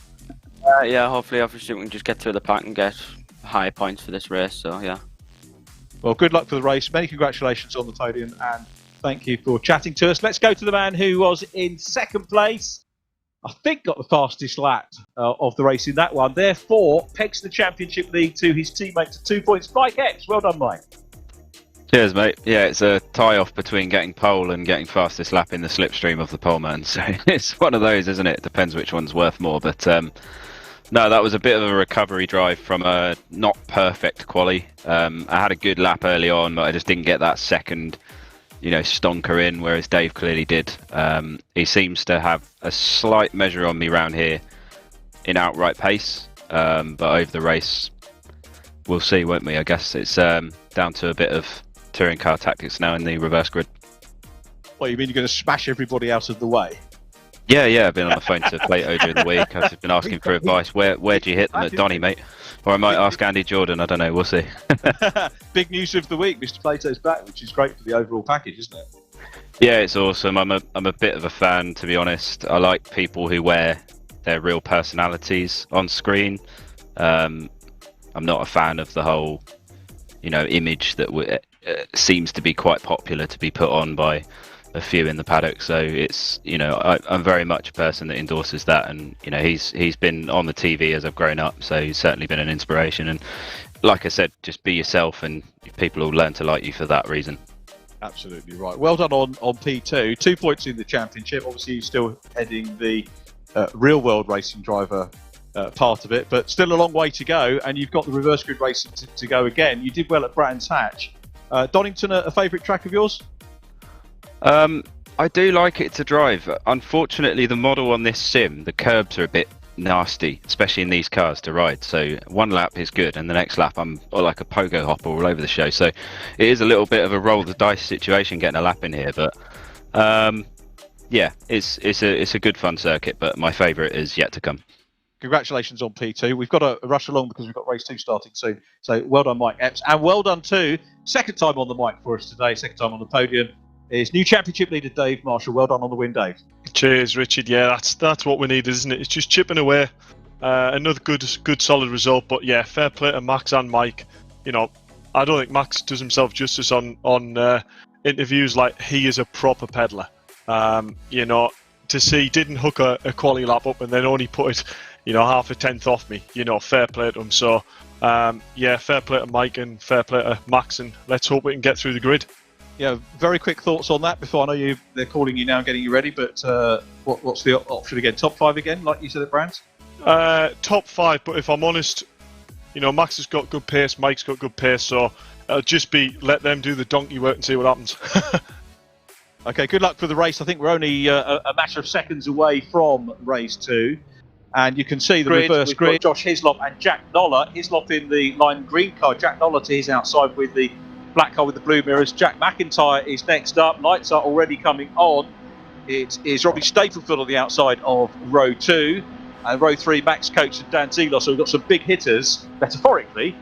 Yeah, hopefully obviously we can just get through the pack and get high points for this race, so yeah. Well, good luck for the race. Many congratulations on the podium, and thank you for chatting to us. Let's go to the man who was in 2nd place. I think got the fastest lap of the race in that one. Therefore, pegs the championship lead to his teammate to 2 points. Mike Epps, well done, Mike. Cheers, mate. Yeah, it's a tie-off between getting pole and getting fastest lap in the slipstream of the poleman. So it's one of those, isn't it? Depends which one's worth more. But no, that was a bit of a recovery drive from a not perfect quali. I had a good lap early on, but I just didn't get that second, stonker in, whereas Dave clearly did. He seems to have a slight measure on me round here in outright pace, but over the race, we'll see, won't we? I guess it's down to a bit of touring car tactics now in the reverse grid. Well, you mean you're going to smash everybody out of the way? Yeah, I've been on the phone to Plato during the week. I've just been asking for advice. Where do you hit them at Donny, mate? Or I might ask Andy Jordan. I don't know. We'll see. Big news of the week. Mr. Plato's back, which is great for the overall package, isn't it? Yeah, it's awesome. I'm a bit of a fan, to be honest. I like people who wear their real personalities on screen. I'm not a fan of the whole, image that seems to be quite popular to be put on by a few in the paddock. So it's, I'm very much a person that endorses that, and he's been on the TV as I've grown up, so he's certainly been an inspiration. And like I said, just be yourself, and people will learn to like you for that reason. Absolutely right. Well done on P2. 2 points in the championship. Obviously, you're still heading the real world racing driver part of it, but still a long way to go, and you've got the reverse grid racing to go again. You did well at Brands Hatch. Donington, a favourite track of yours? I do like it to drive. Unfortunately, the model on this sim, the curbs are a bit nasty, especially in these cars to ride. So one lap is good, and the next lap I'm like a pogo hopper all over the show. So it is a little bit of a roll the dice situation getting a lap in here, but yeah, it's a good fun circuit. But my favourite is yet to come. Congratulations on P2. We've got to rush along because we've got race 2 starting soon. So well done, Mike Epps, and well done too. 2nd time on the mic for us today. 2nd time on the podium is new championship leader Dave Marshall. Well done on the win, Dave. Cheers, Richard. Yeah, that's what we need, isn't it? It's just chipping away. Another good solid result. But yeah, fair play to Max and Mike. I don't think Max does himself justice on interviews. Like, he is a proper peddler. To see didn't hook a quali lap up and then only put it, half a tenth off me. Fair play to him. So yeah, fair play to Mike and fair play to Max, and let's hope we can get through the grid. Yeah, very quick thoughts on that before I know they're calling you now and getting you ready, but what's the option again? Top 5 again, like you said at Brands? Top 5, but if I'm honest, Max has got good pace, Mike's got good pace, so it'll just be let them do the donkey work and see what happens. Okay, good luck for the race. I think we're only a matter of seconds away from race 2. And you can see the reverse grid. Josh Hislop and Jack Noller. Hislop in the lime green car. Jack Noller to his outside with the black car with the blue mirrors. Jack McIntyre is next up. Lights are already coming on. It is Robbie Staplefield on the outside of row 2. And row 3, Max Coates and Dan Zelos. So we've got some big hitters, metaphorically,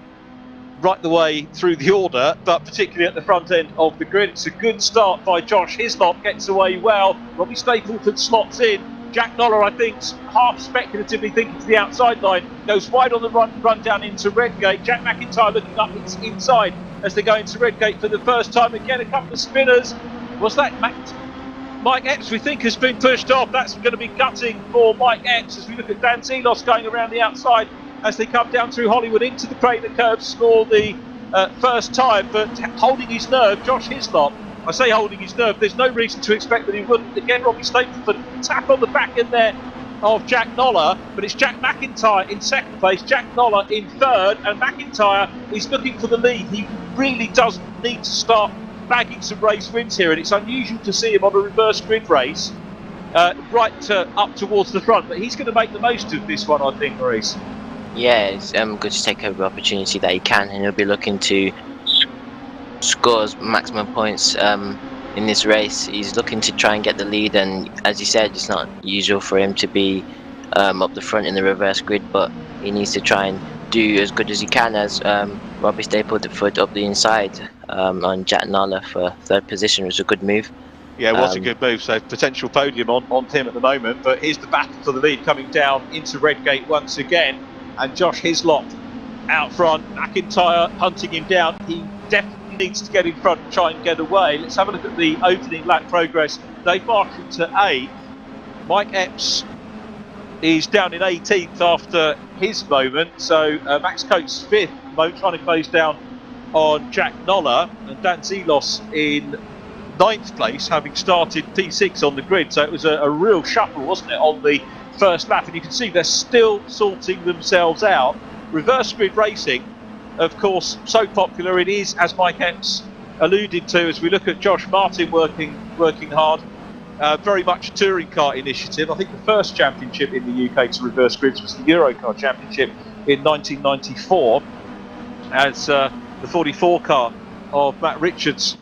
right the way through the order, but particularly at the front end of the grid. It's a good start by Josh Hislop, gets away well. Robbie Stapleton slots in. Jack Noller, I think, half speculatively thinking to the outside line, goes wide on the run down into Redgate. Jack McIntyre looking up inside as they go into Redgate for the first time. Again, a couple of spinners. Was that Mike Epps, we think, has been pushed off. That's going to be gutting for Mike Epps as we look at Dan Zelos going around the outside as they come down through Hollywood into the Craner curves for the first time, but holding his nerve, Josh Hislop. I say holding his nerve, there's no reason to expect that he wouldn't. Again, Robbie Stapleton tap on the back end there of Jack Noller, but it's Jack McIntyre in second place, Jack Noller in third, and McIntyre is looking for the lead. He really does need to start bagging some race wins here, and it's unusual to see him on a reverse grid race right up towards the front, but he's going to make the most of this one, I think, Maurice. Yeah, it's good to take every opportunity that he can, and he'll be looking to score maximum points in this race. He's looking to try and get the lead, and as you said, it's not usual for him to be up the front in the reverse grid, but he needs to try and do as good as he can as Robbie Stapleton foot up the inside on Jack Noller for third position. It was a good move. Yeah, it was a good move. So potential podium on him at the moment, but here's the battle for the lead coming down into Redgate once again, and Josh Hislop out front. McIntyre hunting him down. He definitely needs to get in front and try and get away. Let's have a look at the opening lap progress. Dave Marshall to 8th. Mike Epps is down in 18th after his moment. So Max Coates 5th, trying to close down on Jack Noller, and Dan Zelos in 9th place, having started P6 on the grid. So it was a real shuffle, wasn't it, on the first lap? And you can see they're still sorting themselves out. Reverse grid racing, of course, so popular. It is, as Mike Epps alluded to, as we look at Josh Martin working hard. Very much a touring car initiative. I think the first championship in the UK to reverse grids was the Eurocar Championship in 1994, as the 44 car of Matt Richards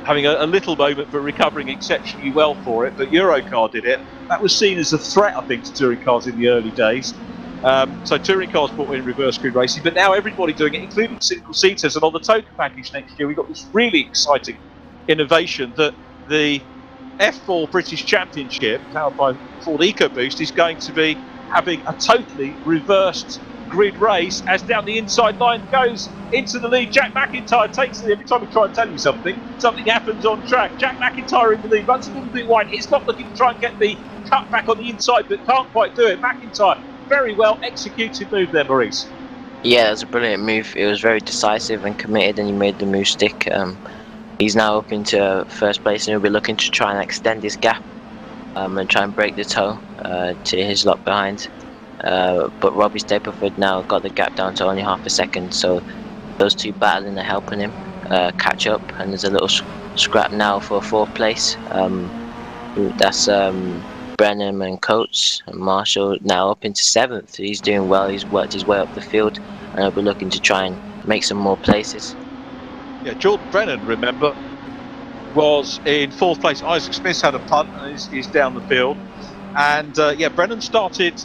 having a little moment but recovering exceptionally well for it. But Eurocar did it. That was seen as a threat, I think, to touring cars in the early days. So touring cars brought in reverse grid racing, but now everybody doing it, including single seaters. And on the token package next year, we've got this really exciting innovation that the F4 British Championship, powered by Ford EcoBoost, is going to be having a totally reversed grid race as down the inside line goes into the lead. Jack McIntyre takes it. Every time we try and tell you something happens on track. Jack McIntyre in the lead, runs a little bit wide. He's not looking to try and get the cut back on the inside, but can't quite do it. McIntyre, very well executed move there, Maurice. Yeah, it was a brilliant move. It was very decisive and committed, and he made the move stick. He's now up into first place, and he'll be looking to try and extend his gap and try and break the toe to his lot behind. But Robbie Stapleton now got the gap down to only half a second, so those two battling are helping him catch up, and there's a little scrap now for fourth place. That's Brennan and Coates, and Marshall now up into 7th. He's doing well. He's worked his way up the field, and he'll be looking to try and make some more places. Yeah, Jordan Brennan, remember, was in 4th place. Isaac Smith's had a punt and is down the field. And Brennan started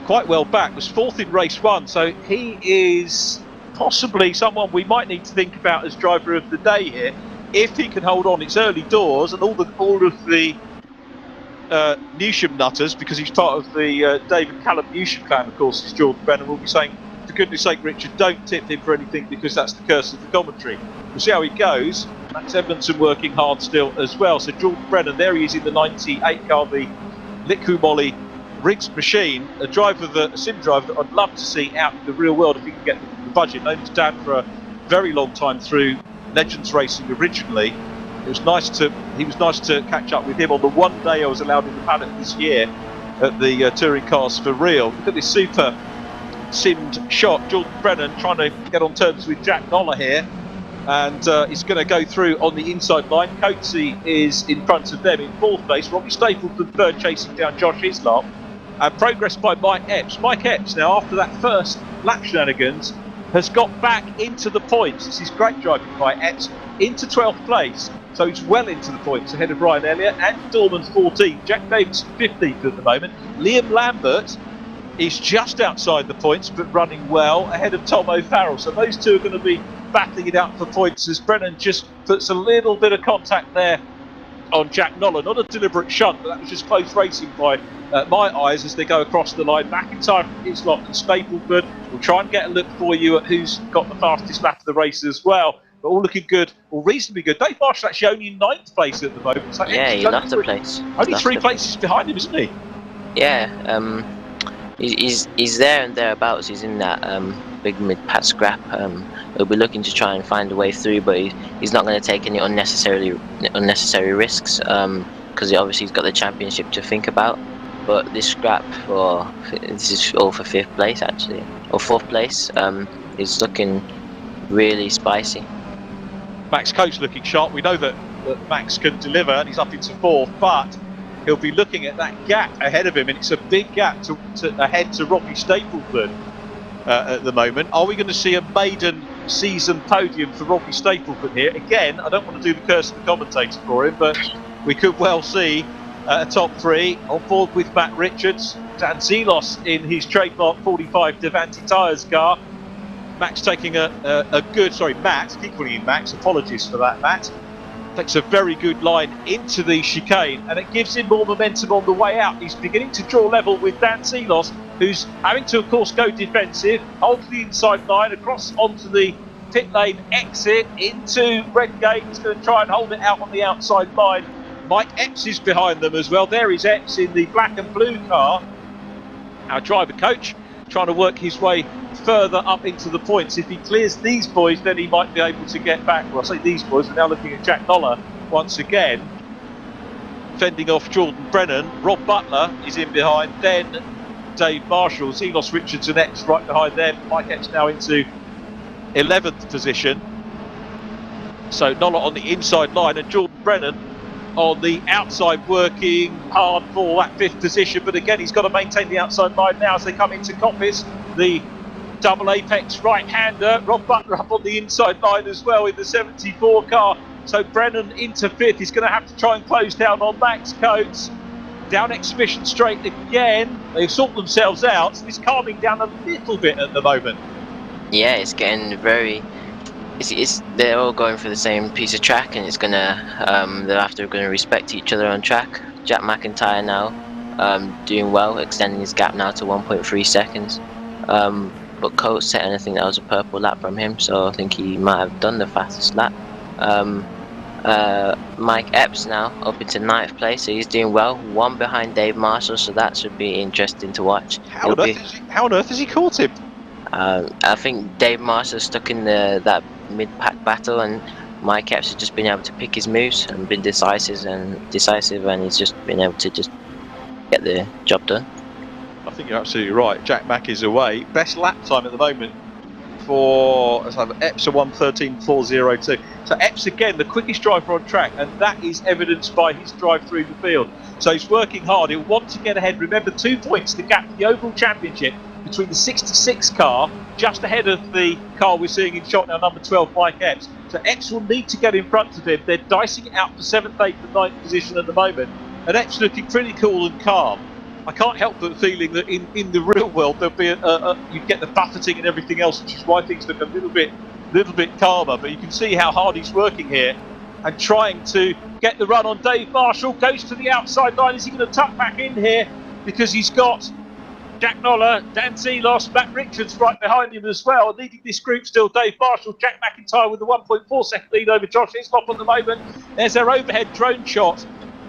quite well back, was 4th in race 1. So he is possibly someone we might need to think about as driver of the day here, if he can hold on. It's early doors, and all of the Newsham nutters, because he's part of the David Callum Newsham clan, of course, is Jordan Brennan, will be saying, for goodness sake, Richard, don't tip him for anything, because that's the curse of the commentary. We'll see how he goes. Max Edmondson working hard still as well. So Jordan Brennan, there he is in the 98 car, the Liku Moly Riggs machine, a sim driver that I'd love to see out in the real world if he can get the budget. Known as Dan for a very long time through Legends Racing originally, He was nice to catch up with him on the one day I was allowed in the paddock this year at the Touring Cars for Real. Look at this super simmed shot. Jordan Brennan trying to get on terms with Jack Noller here, and he's going to go through on the inside line. Coatsy is in front of them in 4th place. Robbie Stapleton 3rd, chasing down Josh Islop. And progress by Mike Epps. Mike Epps now, after that first lap shenanigans, has got back into the points. This is great driving by Epps, into 12th place. So he's well into the points ahead of Ryan Elliott. Andy Dorman 14th, Jack Davidson 15th at the moment. Liam Lambert is just outside the points but running well ahead of Tom O'Farrell. So those two are going to be battling it out for points as Brennan just puts a little bit of contact there on Jack Noller. Not a deliberate shunt, but that was just close racing by my eyes as they go across the line. McIntyre from Islop and Stapleton will try and get a look for you at who's got the fastest lap of the race as well. But all looking good, or reasonably good. Dave Marshall actually only in 9th place at the moment. So yeah, he lost a place. Only 3 places behind him, isn't he? Yeah, he's there and thereabouts. He's in that big mid-pat scrap. He'll be looking to try and find a way through, but he's not going to take any unnecessary risks because obviously he's got the championship to think about. But this scrap this is all for 5th place actually, or 4th place, is looking really spicy. Max Coates looking sharp. We know that Max can deliver and he's up into 4th, but he'll be looking at that gap ahead of him, and it's a big gap ahead to Robbie Stapleton at the moment. Are we going to see a maiden season podium for Robbie Stapleton here? Again, I don't want to do the curse of the commentator for him, but we could well see a top 3 on board with Matt Richards. Dan Zelos in his trademark 45 Davanti Tyres car. Max taking Matt, keep calling him Max, apologies for that, Matt. Takes a very good line into the chicane, and it gives him more momentum on the way out. He's beginning to draw level with Dan Zelos, who's having to, of course, go defensive, hold the inside line, across onto the pit lane exit, into Redgate. He's going to try and hold it out on the outside line. Mike Epps is behind them as well. There is Epps in the black and blue car. Our driver coach trying to work his way further up into the points. If he clears these boys, then he might be able to get back. Well, I say these boys, we're now looking at Jack Noller once again, fending off Jordan Brennan. Rob Butler is in behind, then Dave Marshall, Zelos, Richards and Epps right behind them. Mike Epps now into 11th position. So Noller on the inside line and Jordan Brennan on the outside, working hard for that 5th position, but again he's got to maintain the outside line now as they come into Coppice. The double apex right-hander, Rob Butler up on the inside line as well in the 74 car. So Brennan into 5th. He's going to have to try and close down on Max Coates. Down Exhibition Straight again. They've sorted themselves out, so it's calming down a little bit at the moment. Yeah, it's getting very... they're all going for the same piece of track, and it's they're going to respect each other on track. Jack McIntyre now doing well, extending his gap now to 1.3 seconds. But Coates set anything that was a purple lap from him, so I think he might have done the fastest lap. Mike Epps now up into 9th place, so he's doing well, 1 behind Dave Marshall, so that should be interesting to watch. How on earth has he caught him? I think Dave Marshall stuck in that mid-pack battle, and Mike Epps has just been able to pick his moves and been decisive, and he's just been able to just get the job done. I think you're absolutely right. Jack Mack is away. Best lap time at the moment for Epps, a 1:13.402. So Epps again, the quickest driver on track, and that is evidenced by his drive through the field. So he's working hard. He'll want to get ahead. Remember, 2 points to gap the overall championship between the 66 car, just ahead of the car we're seeing in shot now, number 12, Mike Epps. So Epps will need to get in front of him. They're dicing it out for 7th, 8th and 9th position at the moment, and Epps looking pretty cool and calm. I can't help but feeling that in the real world there'll be you'd get the buffeting and everything else, which is why things look a little bit calmer. But you can see how hard he's working here and trying to get the run on Dave Marshall. Goes to the outside line. Is he going to tuck back in here? Because he's got Jack Noller, Dan Zelos, Matt Richards right behind him as well. Leading this group still Dave Marshall, Jack McIntyre with the 1.4 second lead over Josh Islop at the moment. There's their overhead drone shot.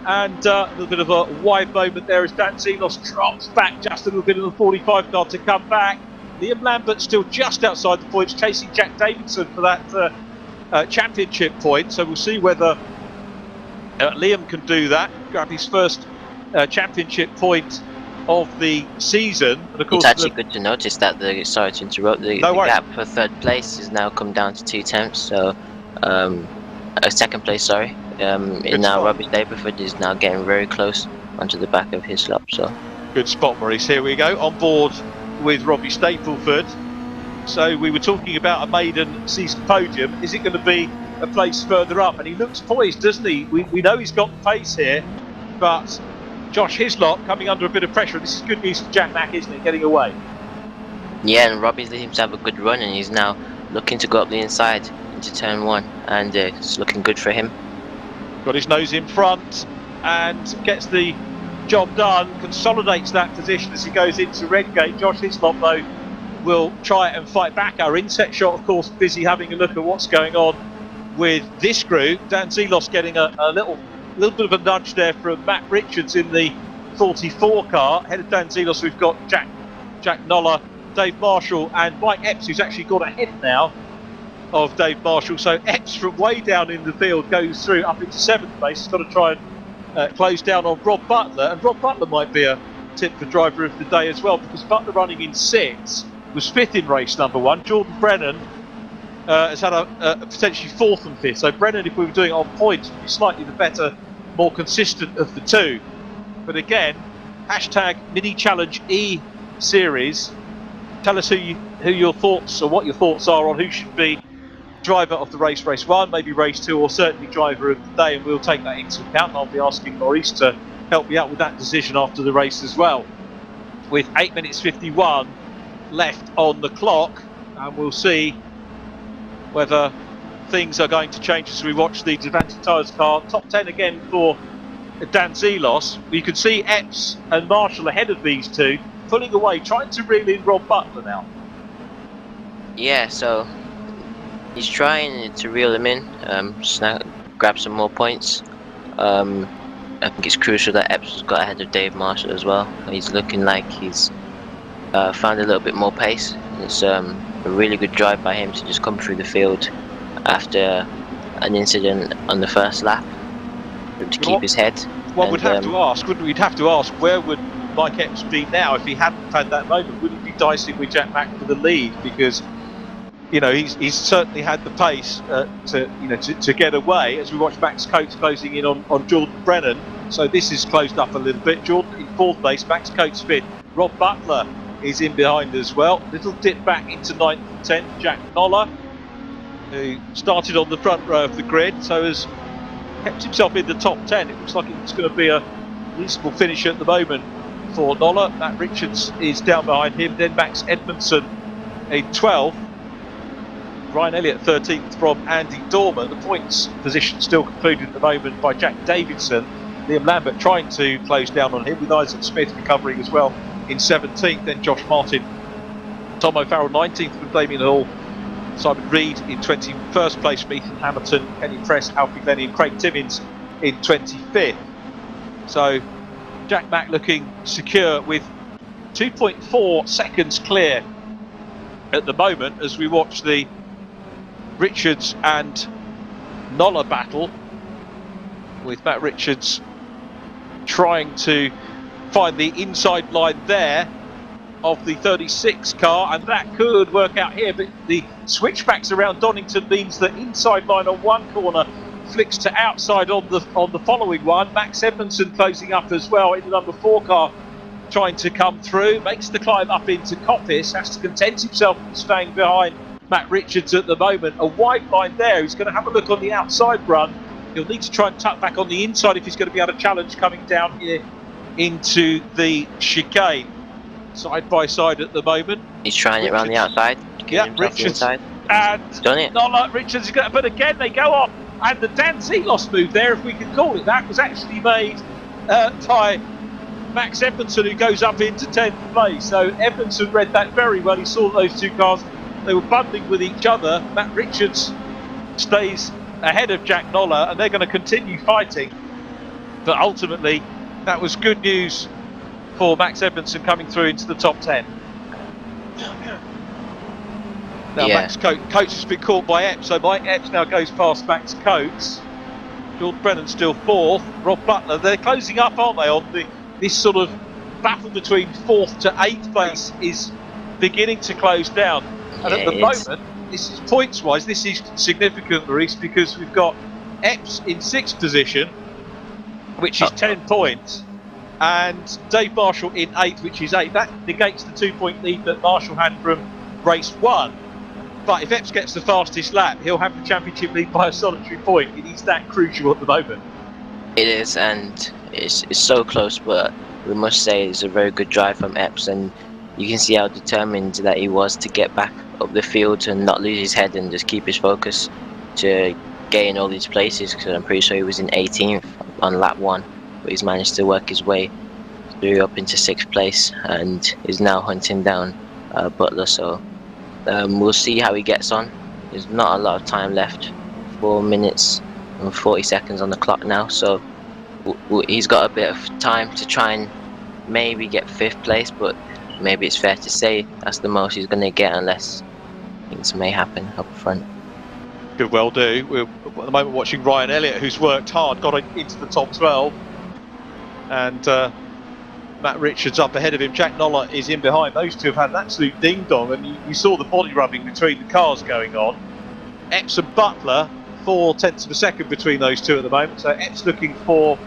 And a little bit of a wide moment there as Dan Zelos drops back just a little bit of the 45 car to come back. Liam Lambert still just outside the points, chasing Jack Davidson for that championship point. So we'll see whether Liam can do that, grab his first championship point of the season. And of course, It's actually good to notice that sorry to interrupt, the gap for third place has now come down to 2 tenths, so second place, sorry. In now Robbie Stapleford is now getting very close onto the back of his lap, so. Good spot, Maurice. Here we go, on board with Robbie Stapleford. So we were talking about a maiden season podium. Is it going to be a place further up? And he looks poised, doesn't he? We know he's got the pace here, but Josh Hislop coming under a bit of pressure. This is good news for Jack Mack, isn't it? Getting away. Yeah, and Robbie seems to have a good run, and he's now looking to go up the inside into turn 1, and it's looking good for him. Got his nose in front and gets the job done, consolidates that position as he goes into Redgate. Josh Hislop, though, will try and fight back. Our inset shot, of course, busy having a look at what's going on with this group. Dan Zelos getting a little bit of a nudge there from Matt Richards in the 44 car. Ahead of Dan Zelos, we've got Jack Noller, Dave Marshall, and Mike Epps, who's actually got ahead now of Dave Marshall. So Epps from way down in the field goes through up into 7th place. He's got to try and close down on Rob Butler, and Rob Butler might be a tip for driver of the day as well, because Butler running in 6th was 5th in race number 1. Jordan Brennan has had a potentially 4th and 5th. So Brennan, if we were doing it on points, would be slightly the better, more consistent of the two. But again, hashtag Mini Challenge eSeries. Tell us who your thoughts, or what your thoughts are on who should be driver of the race 1, maybe race 2, or certainly driver of the day, and we'll take that into account. I'll be asking Maurice to help me out with that decision after the race as well. With 8 minutes 51 left on the clock, and we'll see whether things are going to change as we watch the Advantage Tyres car. Top 10 again for Dan Zelos. You can see Epps and Marshall ahead of these two, pulling away, trying to reel in Rob Butler now. Yeah, so he's trying to reel him in, grab some more points. I think it's crucial that Epps has got ahead of Dave Marshall as well. He's looking like he's found a little bit more pace. It's a really good drive by him to just come through the field after an incident on the first lap to keep his head. One would have to ask, wouldn't we? We'd have to ask, where would Mike Epps be now if he hadn't had that moment? Would he be dicing with Jack Mack for the lead? Because he's certainly had the pace to get away as we watch Max Coates closing in on Jordan Brennan. So this is closed up a little bit. Jordan in 4th place, Max Coates 5th. Rob Butler is in behind as well. Little dip back into 9th and 10th. Jack Noller, who started on the front row of the grid, so has kept himself in the top 10. It looks like it's going to be a reasonable finish at the moment for Noller. Matt Richards is down behind him. Then Max Edmondson in 12th. Ryan Elliott 13th from Andy Dorman. The points position still concluded at the moment by Jack Davidson. Liam Lambert trying to close down on him, with Isaac Smith recovering as well in 17th. Then Josh Martin, Tom O'Farrell 19th from Damien Hall, Simon Reed in 21st place from Ethan Hamilton, Kenny Press, Alfie Lenny and Craig Timmins in 25th. So Jack Mack looking secure with 2.4 seconds clear at the moment as we watch the Richards and Noller battle, with Matt Richards trying to find the inside line there of the 36 car, and that could work out here, but the switchbacks around Donington means that inside line on one corner flicks to outside on the following one. Max Edmondson closing up as well in the number 4 car, trying to come through, makes the climb up into Coppice, has to content himself with staying behind Matt Richards at the moment. A wide line there. He's going to have a look on the outside run. He'll need to try and tuck back on the inside if he's going to be able to challenge coming down here into the chicane. Side by side at the moment. He's trying Richards. It around the outside. Yeah, Richards and done it. Noller. Richards is going, but again they go off. And the Dan Zelos move there, if we can call it that, was actually made by Max Edmondson, who goes up into 10th place. So Edmondson read that very well. He saw those two cars. They were bundling with each other. Matt Richards stays ahead of Jack Noller, and they're going to continue fighting. But ultimately, that was good news for Max Edmondson coming through into the top 10. Now Max Coates has been caught by Epps, so Mike Epps now goes past Max Coates. Jordan Brennan still 4th. Rob Butler, they're closing up, aren't they, on this sort of battle between 4th to 8th place is beginning to close down. And at the moment, this is points-wise, this is significant, Maurice, because we've got Epps in 6th position, which is 10 points, and Dave Marshall in 8th, which is 8. That negates the 2-point lead that Marshall had from race 1. But if Epps gets the fastest lap, he'll have the championship lead by a solitary point. It is that crucial at the moment. It is, and it's so close, but we must say it's a very good drive from Epps, and you can see how determined that he was to get back up the field and not lose his head and just keep his focus to gain all these places, because I'm pretty sure he was in 18th on lap 1, but he's managed to work his way through up into 6th place and is now hunting down Butler. So we'll see how he gets on. There's not a lot of time left, 4 minutes and 40 seconds on the clock now, so he's got a bit of time to try and maybe get 5th place, but maybe it's fair to say that's the most he's going to get unless things may happen up front. Could well do. We're at the moment watching Ryan Elliott, who's worked hard, got into the top 12, and Matt Richards up ahead of him. Jack Noller is in behind. Those two have had an absolute ding-dong, and you saw the body rubbing between the cars going on. Epps and Butler, 0.4 of a second between those two at the moment, so Epps looking for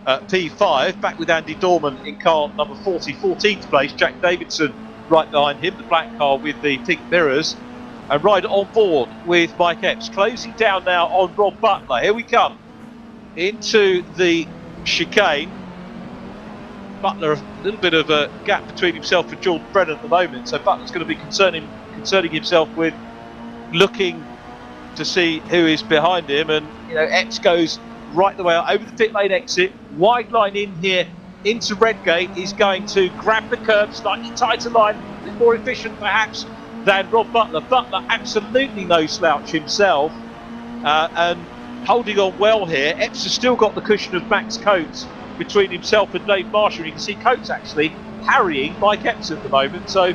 P5, back with Andy Dorman in car number 40, 14th place. Jack Davidson right behind him, the black car with the pink mirrors. And right on board with Mike Epps, closing down now on Rob Butler. Here we come into the chicane. Butler, a little bit of a gap between himself and Jordan Brennan at the moment, so Butler's going to be concerning himself with looking to see who is behind him. And Epps goes right the way out over the pit lane exit, wide line in here into Redgate. He's going to grab the curb, slightly tighter line, a bit more efficient perhaps than Rob Butler. Butler absolutely no slouch himself, and holding on well here. Epps has still got the cushion of Max Coates between himself and Dave Marshall. You can see Coates actually harrying Mike Epps at the moment. So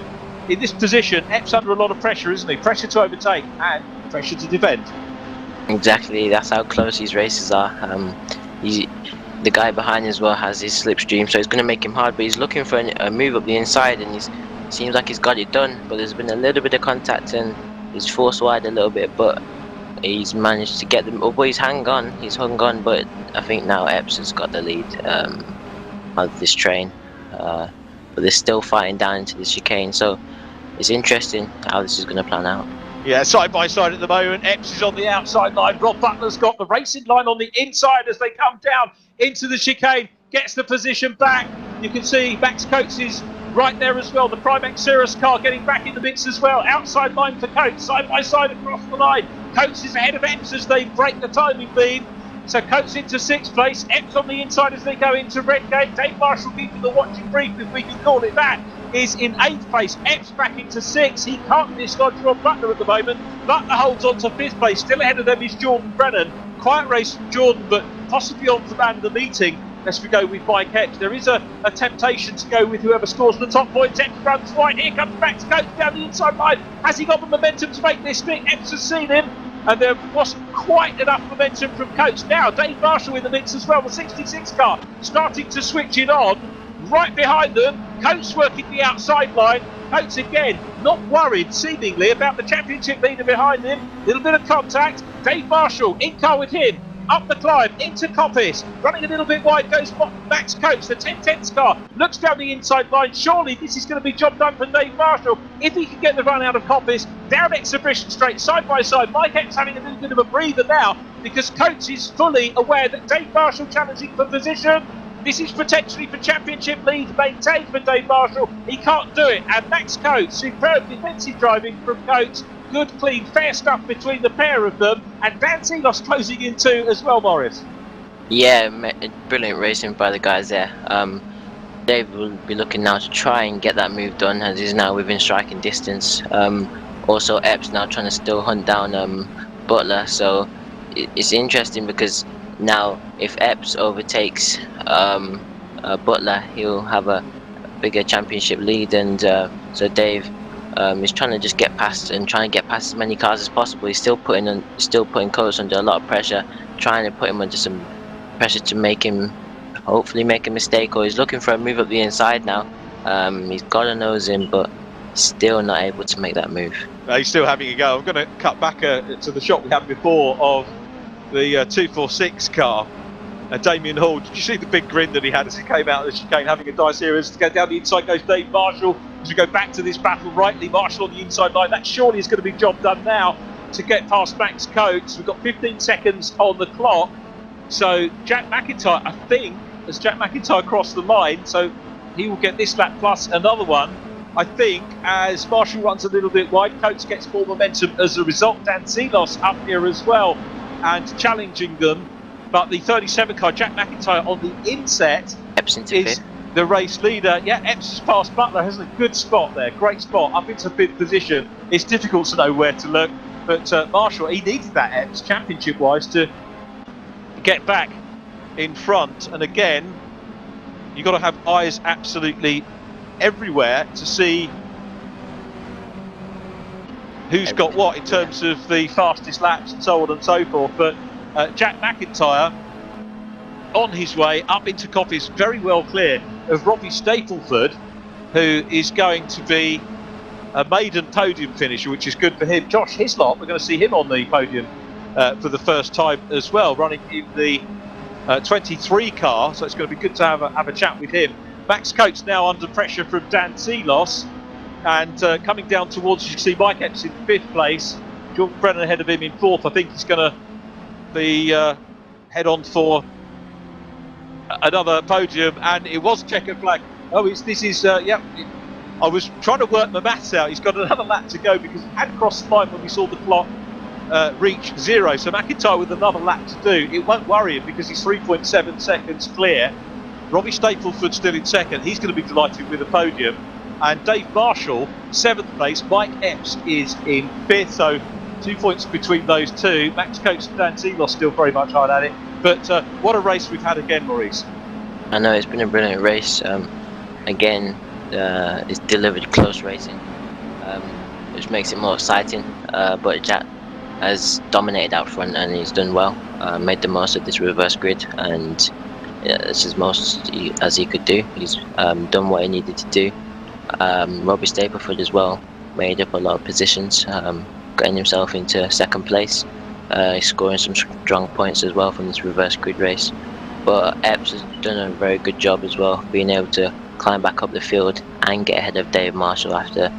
in this position, Epps under a lot of pressure, isn't he? Pressure to overtake and pressure to defend. Exactly, that's how close these races are. The guy behind as well has his slipstream, so it's going to make him hard, but he's looking for a move up the inside, and seems like he's got it done, but there's been a little bit of contact and he's forced wide a little bit, but he's managed to get them. He's hung on, but I think now Epps has got the lead of this train, but they're still fighting down into the chicane, so it's interesting how this is going to plan out. Yeah, side by side at the moment. Epps is on the outside line. Rob Butler's got the racing line on the inside as they come down into the chicane. Gets the position back. You can see Max Coates is right there as well. The Primex Cirrus car getting back in the mix as well. Outside line for Coates, side by side across the line. Coates is ahead of Epps as they break the timing lead. So Coates into 6th place. Epps on the inside as they go into Redgate. Dave Marshall keeping the watching brief, if we can call it that, is in 8th place. Epps back into 6th. He can't dislodge Rob Butler at the moment. Butler holds on to 5th place. Still ahead of them is Jordan Brennan. Quiet race from Jordan, but possibly on for man of the meeting. Let's go with Mike Epps. There is a temptation to go with whoever scores the top points. Epps runs right. Here comes Max Coates down the inside line. Has he got the momentum to make this stick? Epps has seen him, and there wasn't quite enough momentum from Coates. Now Dave Marshall in the mix as well. The 66 car starting to switch it on. Right behind them, Coates working the outside line. Coates again, not worried seemingly about the championship leader behind him. Little bit of contact. Dave Marshall in car with him. Up the climb into Coppice, running a little bit wide goes Max Coates, the 10-10 car, looks down the inside line. Surely this is going to be job done for Dave Marshall if he can get the run out of Coppice. Down Exhibition Straight, side by side. Mike Epps having a little bit of a breather now because Coates is fully aware that Dave Marshall challenging for position. This is potentially for championship lead maintained for Dave Marshall. He can't do it, and Max Coates, superb defensive driving from Coates. Good, clean, fair stuff between the pair of them, and Dan Seelos closing in 2 as well, Maurice. Yeah, brilliant racing by the guys there. Dave will be looking now to try and get that move done, as he's now within striking distance. Also, Epps now trying to still hunt down Butler, so it's interesting because now if Epps overtakes Butler, he'll have a bigger championship lead, and so Dave is trying to just get past and try and get past as many cars as possible. He's still putting Coates under a lot of pressure, trying to put him under some pressure to make him hopefully make a mistake, or he's looking for a move up the inside now. He's got a nose in, but still not able to make that move. He's still having a go. I'm going to cut back to the shot we had before of the 246 car. Damien Hall, did you see the big grin that he had as he came out of the chicane, having a dice here? As to go down the inside goes Dave Marshall. As we go back to this battle, rightly Marshall on the inside line. That surely is going to be job done now to get past Max Coates. We've got 15 seconds on the clock. So Jack McIntyre, I think, as Jack McIntyre crossed the line, so he will get this lap plus another one. I think as Marshall runs a little bit wide, Coates gets more momentum as a result. Dan Seelos up here as well and challenging them. But the 37 car, Jack McIntyre on the inset, is the race leader. Yeah, Epps has passed Butler, has a good spot there, great spot, up into fifth position. It's difficult to know where to look, but Marshall, he needed that Epps championship-wise to get back in front. And again, you've got to have eyes absolutely everywhere to see who's got what in terms of the fastest laps and so on and so forth. But Jack McIntyre on his way up into Coppice, very well clear of Robbie Stapleford, who is going to be a maiden podium finisher, which is good for him. Josh Hislop, we're going to see him on the podium for the first time as well, running in the 23 car, so it's going to be good to have a chat with him. Max Coates now under pressure from Dan Seelos, and coming down towards, you can see Mike Epps in fifth place, Jordan Brennan ahead of him in fourth. I think he's going to be head on for another podium, and it was checkered flag. Oh, this is yeah. I was trying to work my maths out. He's got another lap to go because he had crossed the line when we saw the clock reach 0. So McIntyre with another lap to do. It won't worry him because he's 3.7 seconds clear. Robbie Stapleford still in second. He's going to be delighted with a podium. And Dave Marshall, 7th place. Mike Epps is in 5th. So 2 points between those two. Max Coates and Dan Seelos still very much hard at it. But what a race we've had again, Maurice. I know, it's been a brilliant race. Again, it's delivered close racing, which makes it more exciting. But Jack has dominated out front and he's done well. Made the most of this reverse grid, and it's as most as he could do. He's done what he needed to do. Robbie Stapleford as well made up a lot of positions, getting himself into second place. He's scoring some strong points as well from this reverse grid race. But Epps has done a very good job as well, being able to climb back up the field and get ahead of Dave Marshall after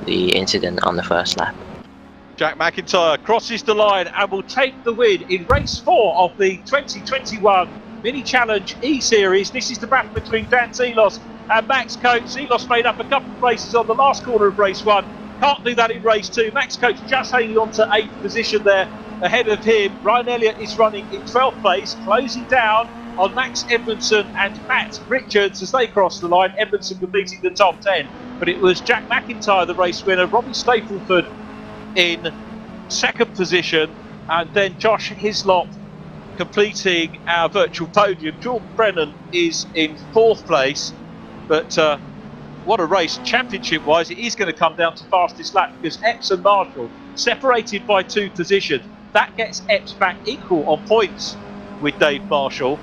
the incident on the first lap. Jack McIntyre crosses the line and will take the win in race 4 of the 2021 Mini Challenge E-Series. This is the battle between Dan Seelos and Max Coates. Seelos made up a couple of places on the last corner of race 1. Can't do that in race 2. Max Coates just hanging on to 8th position there. Ahead of him, Ryan Elliott is running in 12th place, closing down on Max Edmondson and Matt Richards as they cross the line. Edmondson completing the top 10, but it was Jack McIntyre, the race winner, Robbie Stapleford in 2nd position, and then Josh Hislop completing our virtual podium. Jordan Brennan is in 4th place, but what a race. Championship wise, it is going to come down to fastest lap because Epps and Marshall separated by 2 positions. That gets Epps back equal on points with Dave Marshall.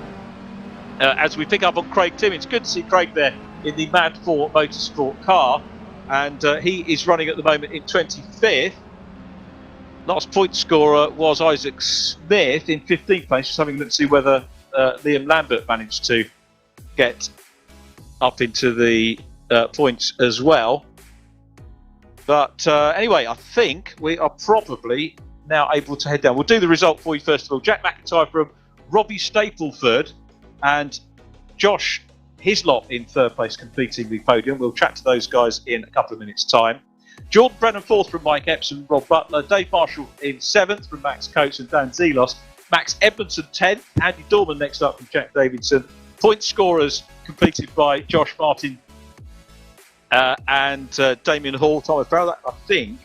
As we pick up on Craig Timmins, good to see Craig there in the Mad 4 Motorsport car, and he is running at the moment in 25th. Last point scorer was Isaac Smith in 15th place. Just having a look to see whether Liam Lambert managed to get up into the points as well. But anyway, I think we are probably now able to head down. We'll do the result for you first of all. Jack McIntyre from Robbie Stapleford and Josh Hislop in 3rd place completing the podium. We'll chat to those guys in a couple of minutes' time. Jordan Brennan 4th from Mike Epps and Rob Butler. Dave Marshall in 7th from Max Coates and Dan Seelos. Max Edmondson 10th. Andy Dorman next up from Jack Davidson. Point scorers completed by Josh Martin and Damien Hall. Thomas Brown, I think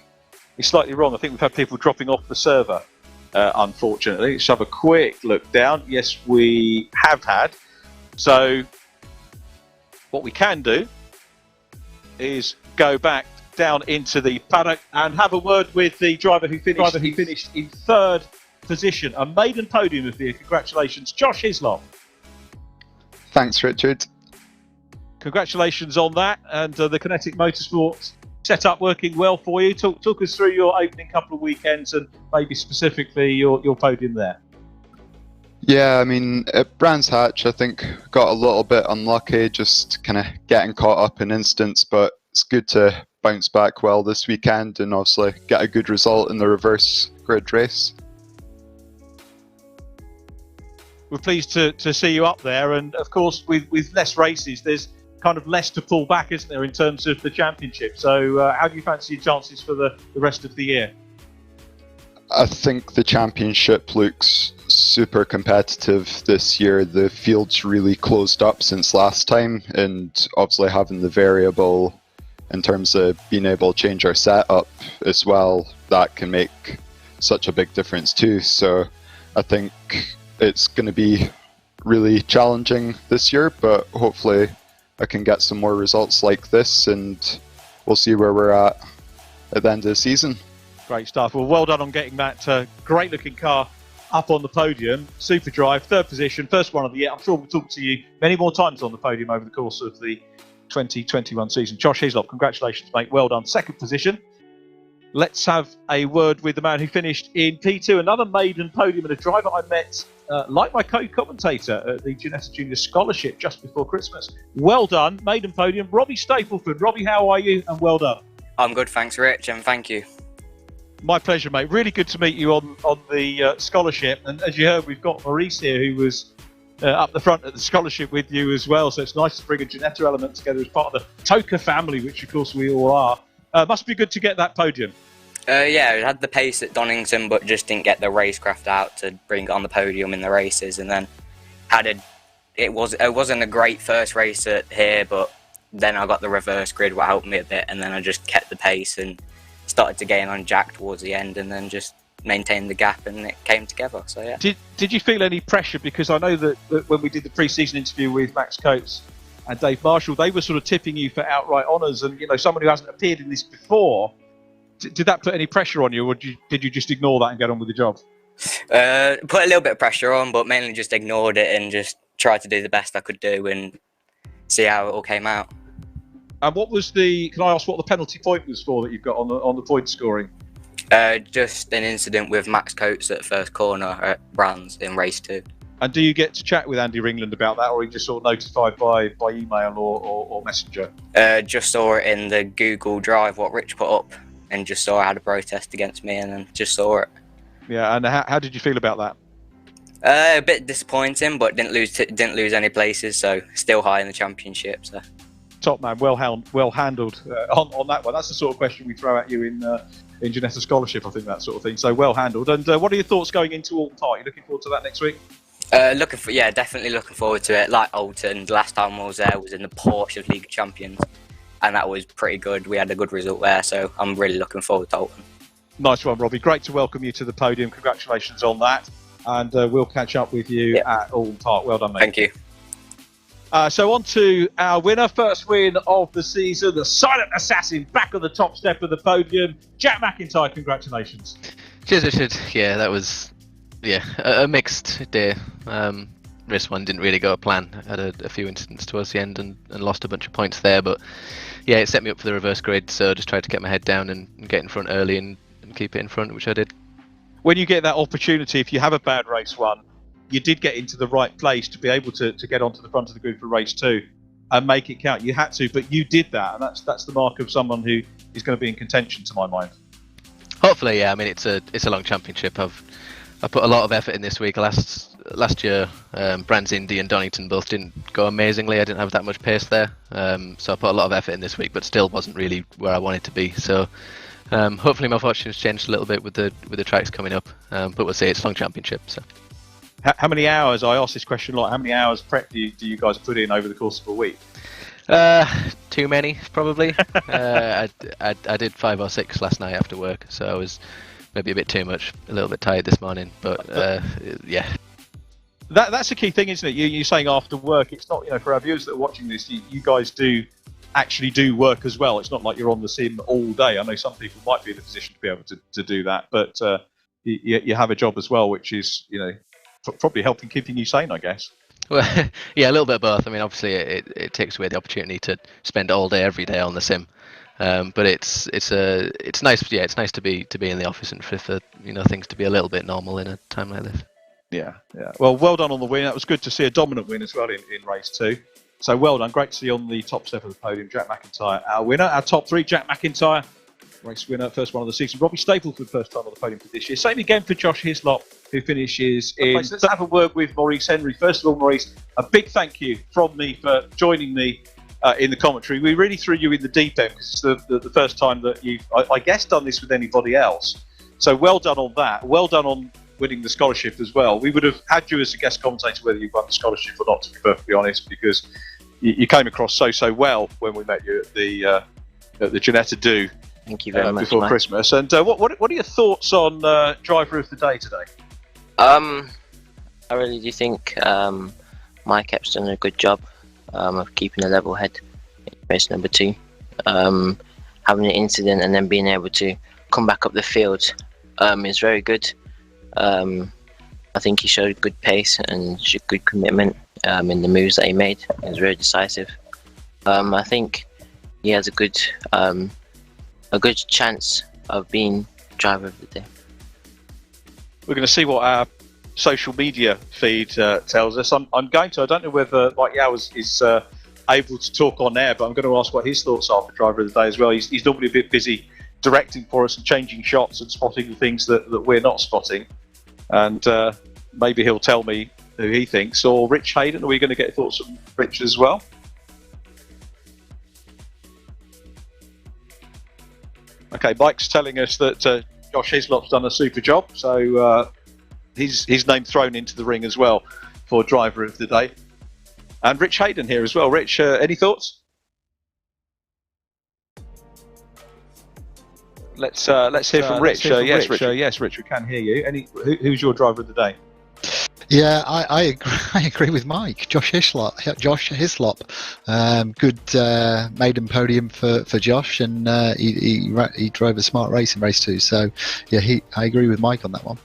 is slightly wrong. I think we've had people dropping off the server, unfortunately. Let's have a quick look down. Yes, we have had. So what we can do is go back down into the paddock and have a word with the driver who finished in 3rd position, a maiden podium of the year. Congratulations, Josh Hislop. Thanks, Richard. Congratulations on that, and the Kinetic Motorsports setup working well for you. Talk us through your opening couple of weekends and maybe specifically your podium there. Yeah, I mean, at Brands Hatch, I think got a little bit unlucky, just kind of getting caught up in instants, but it's good to bounce back well this weekend and obviously get a good result in the reverse grid race. We're pleased to see you up there, and of course with less races there's kind of less to pull back, isn't there, in terms of the championship. So how do you fancy your chances for the rest of the year? I think the championship looks super competitive this year. The field's really closed up since last time, and obviously having the variable in terms of being able to change our setup as well, that can make such a big difference too. So I think it's going to be really challenging this year, but hopefully I can get some more results like this, and we'll see where we're at the end of the season. Great stuff. Well done on getting that great looking car up on the podium. Super Drive, third position, first one of the year. I'm sure we'll talk to you many more times on the podium over the course of the 2021 season. Josh Hislop, congratulations, mate. Well done. Second position. Let's have a word with the man who finished in P2, another maiden podium, and a driver I met, like my co-commentator, at the Ginetta Junior Scholarship just before Christmas. Well done, maiden podium. Robbie Stapleford. Robbie, how are you? And well done. I'm good, thanks, Rich, and thank you. My pleasure, mate. Really good to meet you on the scholarship. And as you heard, we've got Maurice here, who was up the front at the scholarship with you as well. So it's nice to bring a Ginetta element together as part of the Toka family, which of course we all are. Must be good to get that podium. Yeah, I had the pace at Donington, but just didn't get the racecraft out to bring it on the podium in the races. And then it wasn't a great first race at here, but then I got the reverse grid, what helped me a bit, and then I just kept the pace and started to gain on Jack towards the end, and then just maintained the gap, and it came together. So yeah. Did you feel any pressure? Because I know that when we did the pre-season interview with Max Coates and Dave Marshall, they were sort of tipping you for outright honours, and someone who hasn't appeared in this before. Did that put any pressure on you, or did you just ignore that and get on with the job? Put a little bit of pressure on, but mainly just ignored it and just tried to do the best I could do and see how it all came out. And what was can I ask what the penalty point was for that you've got on the point scoring? Just an incident with Max Coates at first corner at Brands in race 2. And do you get to chat with Andy Ringland about that, or are you just sort of notified by email or messenger? Just saw it in the Google Drive, what Rich put up, and just saw I had a protest against me, and then just saw it. Yeah, and how did you feel about that? A bit disappointing, but didn't lose any places, so still high in the championship. So. Top man, well handled on that one. That's the sort of question we throw at you in Ginetta Scholarship, I think, that sort of thing. So well handled. And what are your thoughts going into Alton Park? You looking forward to that next week? Definitely looking forward to it. Like Alton, the last time I was there was in the Porsche of League of Champions, and that was pretty good. We had a good result there, so I'm really looking forward to Alton. Nice one, Robbie. Great to welcome you to the podium. Congratulations on that. And we'll catch up with you at Alton Park. Well done, mate. Thank you. So on to our winner, first win of the season, the silent assassin back on the top step of the podium, Jack McIntyre. Congratulations. Cheers, Richard. Yeah, that was a mixed day. Race 1 didn't really go to plan. I had a few incidents towards the end and lost a bunch of points there, but yeah, it set me up for the reverse grid, so I just tried to get my head down and get in front early and keep it in front, which I did. When you get that opportunity, if you have a bad race 1, you did get into the right place to be able to get onto the front of the grid for race 2 and make it count. You had to, but you did that, and that's the mark of someone who is going to be in contention, to my mind. Hopefully, yeah. I mean, it's a long championship. I put a lot of effort in this week. Last year, Brands Indy and Donington both didn't go amazingly. I didn't have that much pace there, so I put a lot of effort in this week, but still wasn't really where I wanted to be. So hopefully my fortune's changed a little bit with the tracks coming up, but we'll see. It's a long championship, so. How many hours, I asked this question a lot, how many hours prep do you guys put in over the course of a week? Too many, probably. I did 5 or 6 last night after work, so I was maybe a bit too much, a little bit tired this morning, but yeah. That's the key thing, isn't it? You're saying after work. It's not, for our viewers that are watching this, you guys do actually do work as well. It's not like you're on the sim all day. I know some people might be in a position to be able to do that, but you have a job as well, which is probably helping keeping you sane, I guess. Well, yeah, a little bit of both. I mean, obviously, it takes away the opportunity to spend all day, every day on the sim. But it's nice. Yeah, it's nice to be in the office and for things to be a little bit normal in a time like this. Yeah. Well done on the win. That was good to see a dominant win as well in race 2. So well done. Great to see you on the top step of the podium, Jack McIntyre, our winner. Our top 3, Jack McIntyre, race winner, first one of the season. Robbie Stapleford, first time on the podium for this year. Same again for Josh Hislop, who finishes in. Let's have a word with Maurice Henry. First of all, Maurice, a big thank you from me for joining me in the commentary. We really threw you in the deep end because it's the first time that you've, I guess, done this with anybody else. So well done on that. Well done on winning the scholarship as well. We would have had you as a guest commentator whether you won the scholarship or not, to be perfectly honest, because you came across so well when we met you at the Ginetta Do. Thank you very much before Mike. Christmas. And what are your thoughts on driver of the day today? I really do think Mike Epps done a good job of keeping a level head in race number 2. Having an incident and then being able to come back up the field is very good. I think he showed good pace and good commitment in the moves that he made. He was very decisive. I think he has a good chance of being driver of the day. We're going to see what our social media feed tells us. I don't know whether Mike Yao is able to talk on air, but I'm going to ask what his thoughts are for driver of the day as well. He's normally a bit busy directing for us and changing shots and spotting the things that we're not spotting. And maybe he'll tell me who he thinks. Or Rich Hayden, are we going to get thoughts from Rich as well? Okay, Mike's telling us that Josh Hislop's done a super job, so his name thrown into the ring as well for driver of the day. And Rich Hayden here as well. Rich, any thoughts? Let's hear from Rich. Yes, Rich, we can hear you. Who's your driver of the day? Yeah, I agree with Mike. Josh Hislop. Good maiden podium for Josh, and he drove a smart race in race 2. So yeah, I agree with Mike on that one.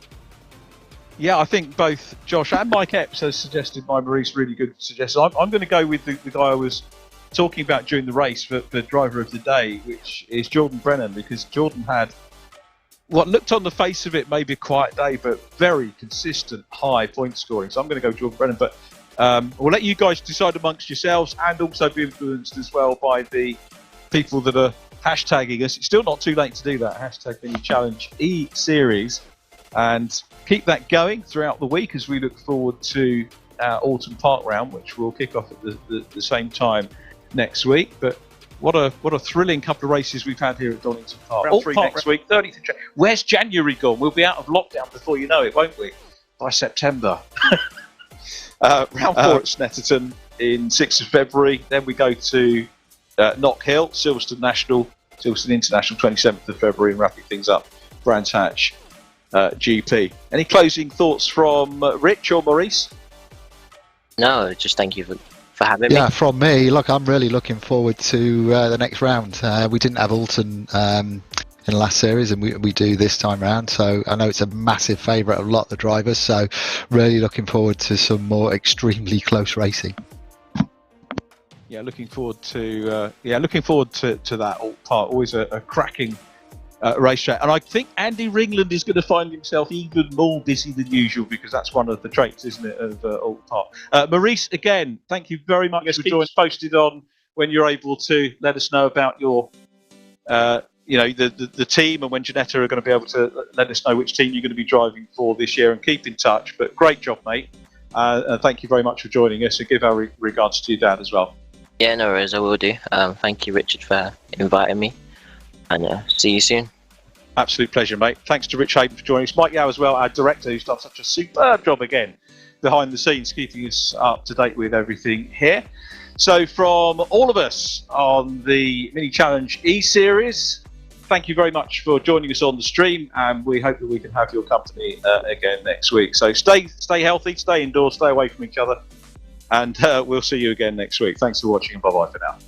Yeah, I think both Josh and Mike Epps has suggested by Maurice really good suggestions. I'm going to go with the guy I was talking about during the race for driver of the day, which is Jordan Brennan, because Jordan had what looked on the face of it maybe a quiet day, but very consistent high point scoring. So I'm going to go Jordan Brennan, but we'll let you guys decide amongst yourselves and also be influenced as well by the people that are hashtagging us. It's still not too late to do that. Hashtag the challenge eSeries, and keep that going throughout the week as we look forward to our Autumn Park round, which will kick off at the same time next week. But what a thrilling couple of races we've had here at Donington Park. Round 3 next week, 30th of January. Where's January gone? We'll be out of lockdown before you know it, won't we? By September. Round 4 at Snetterton in 6th of February. Then we go to Knock Hill, Silverstone International, 27th of February, and wrapping things up, Brands Hatch GP. Any closing thoughts from Rich or Maurice? No, just thank you for having me. Yeah, from me, look, I'm really looking forward to the next round. We didn't have Alton in the last series, and we do this time round, so I know it's a massive favourite of a lot of the drivers, so really looking forward to some more extremely close racing. Yeah, looking forward to that Alt Park. Always a cracking racetrack, and I think Andy Ringland is going to find himself even more busy than usual, because that's one of the traits, isn't it, of Alt Park. Maurice, again, thank you very much for joining. Posted on when you're able to let us know about your, the team, and when Ginetta are going to be able to let us know which team you're going to be driving for this year, and keep in touch. But great job, mate. Thank you very much for joining us, and give our regards to your dad as well. Yeah, no worries, I will do. Thank you, Richard, for inviting me. And see you soon. Absolute pleasure, mate. Thanks to Rich Hayden for joining us. Mike Yao as well, our director, who's done such a superb job again behind the scenes, keeping us up to date with everything here. So from all of us on the Mini Challenge eSeries, thank you very much for joining us on the stream, and we hope that we can have your company again next week. So stay healthy, stay indoors, stay away from each other, and we'll see you again next week. Thanks for watching, and bye-bye for now.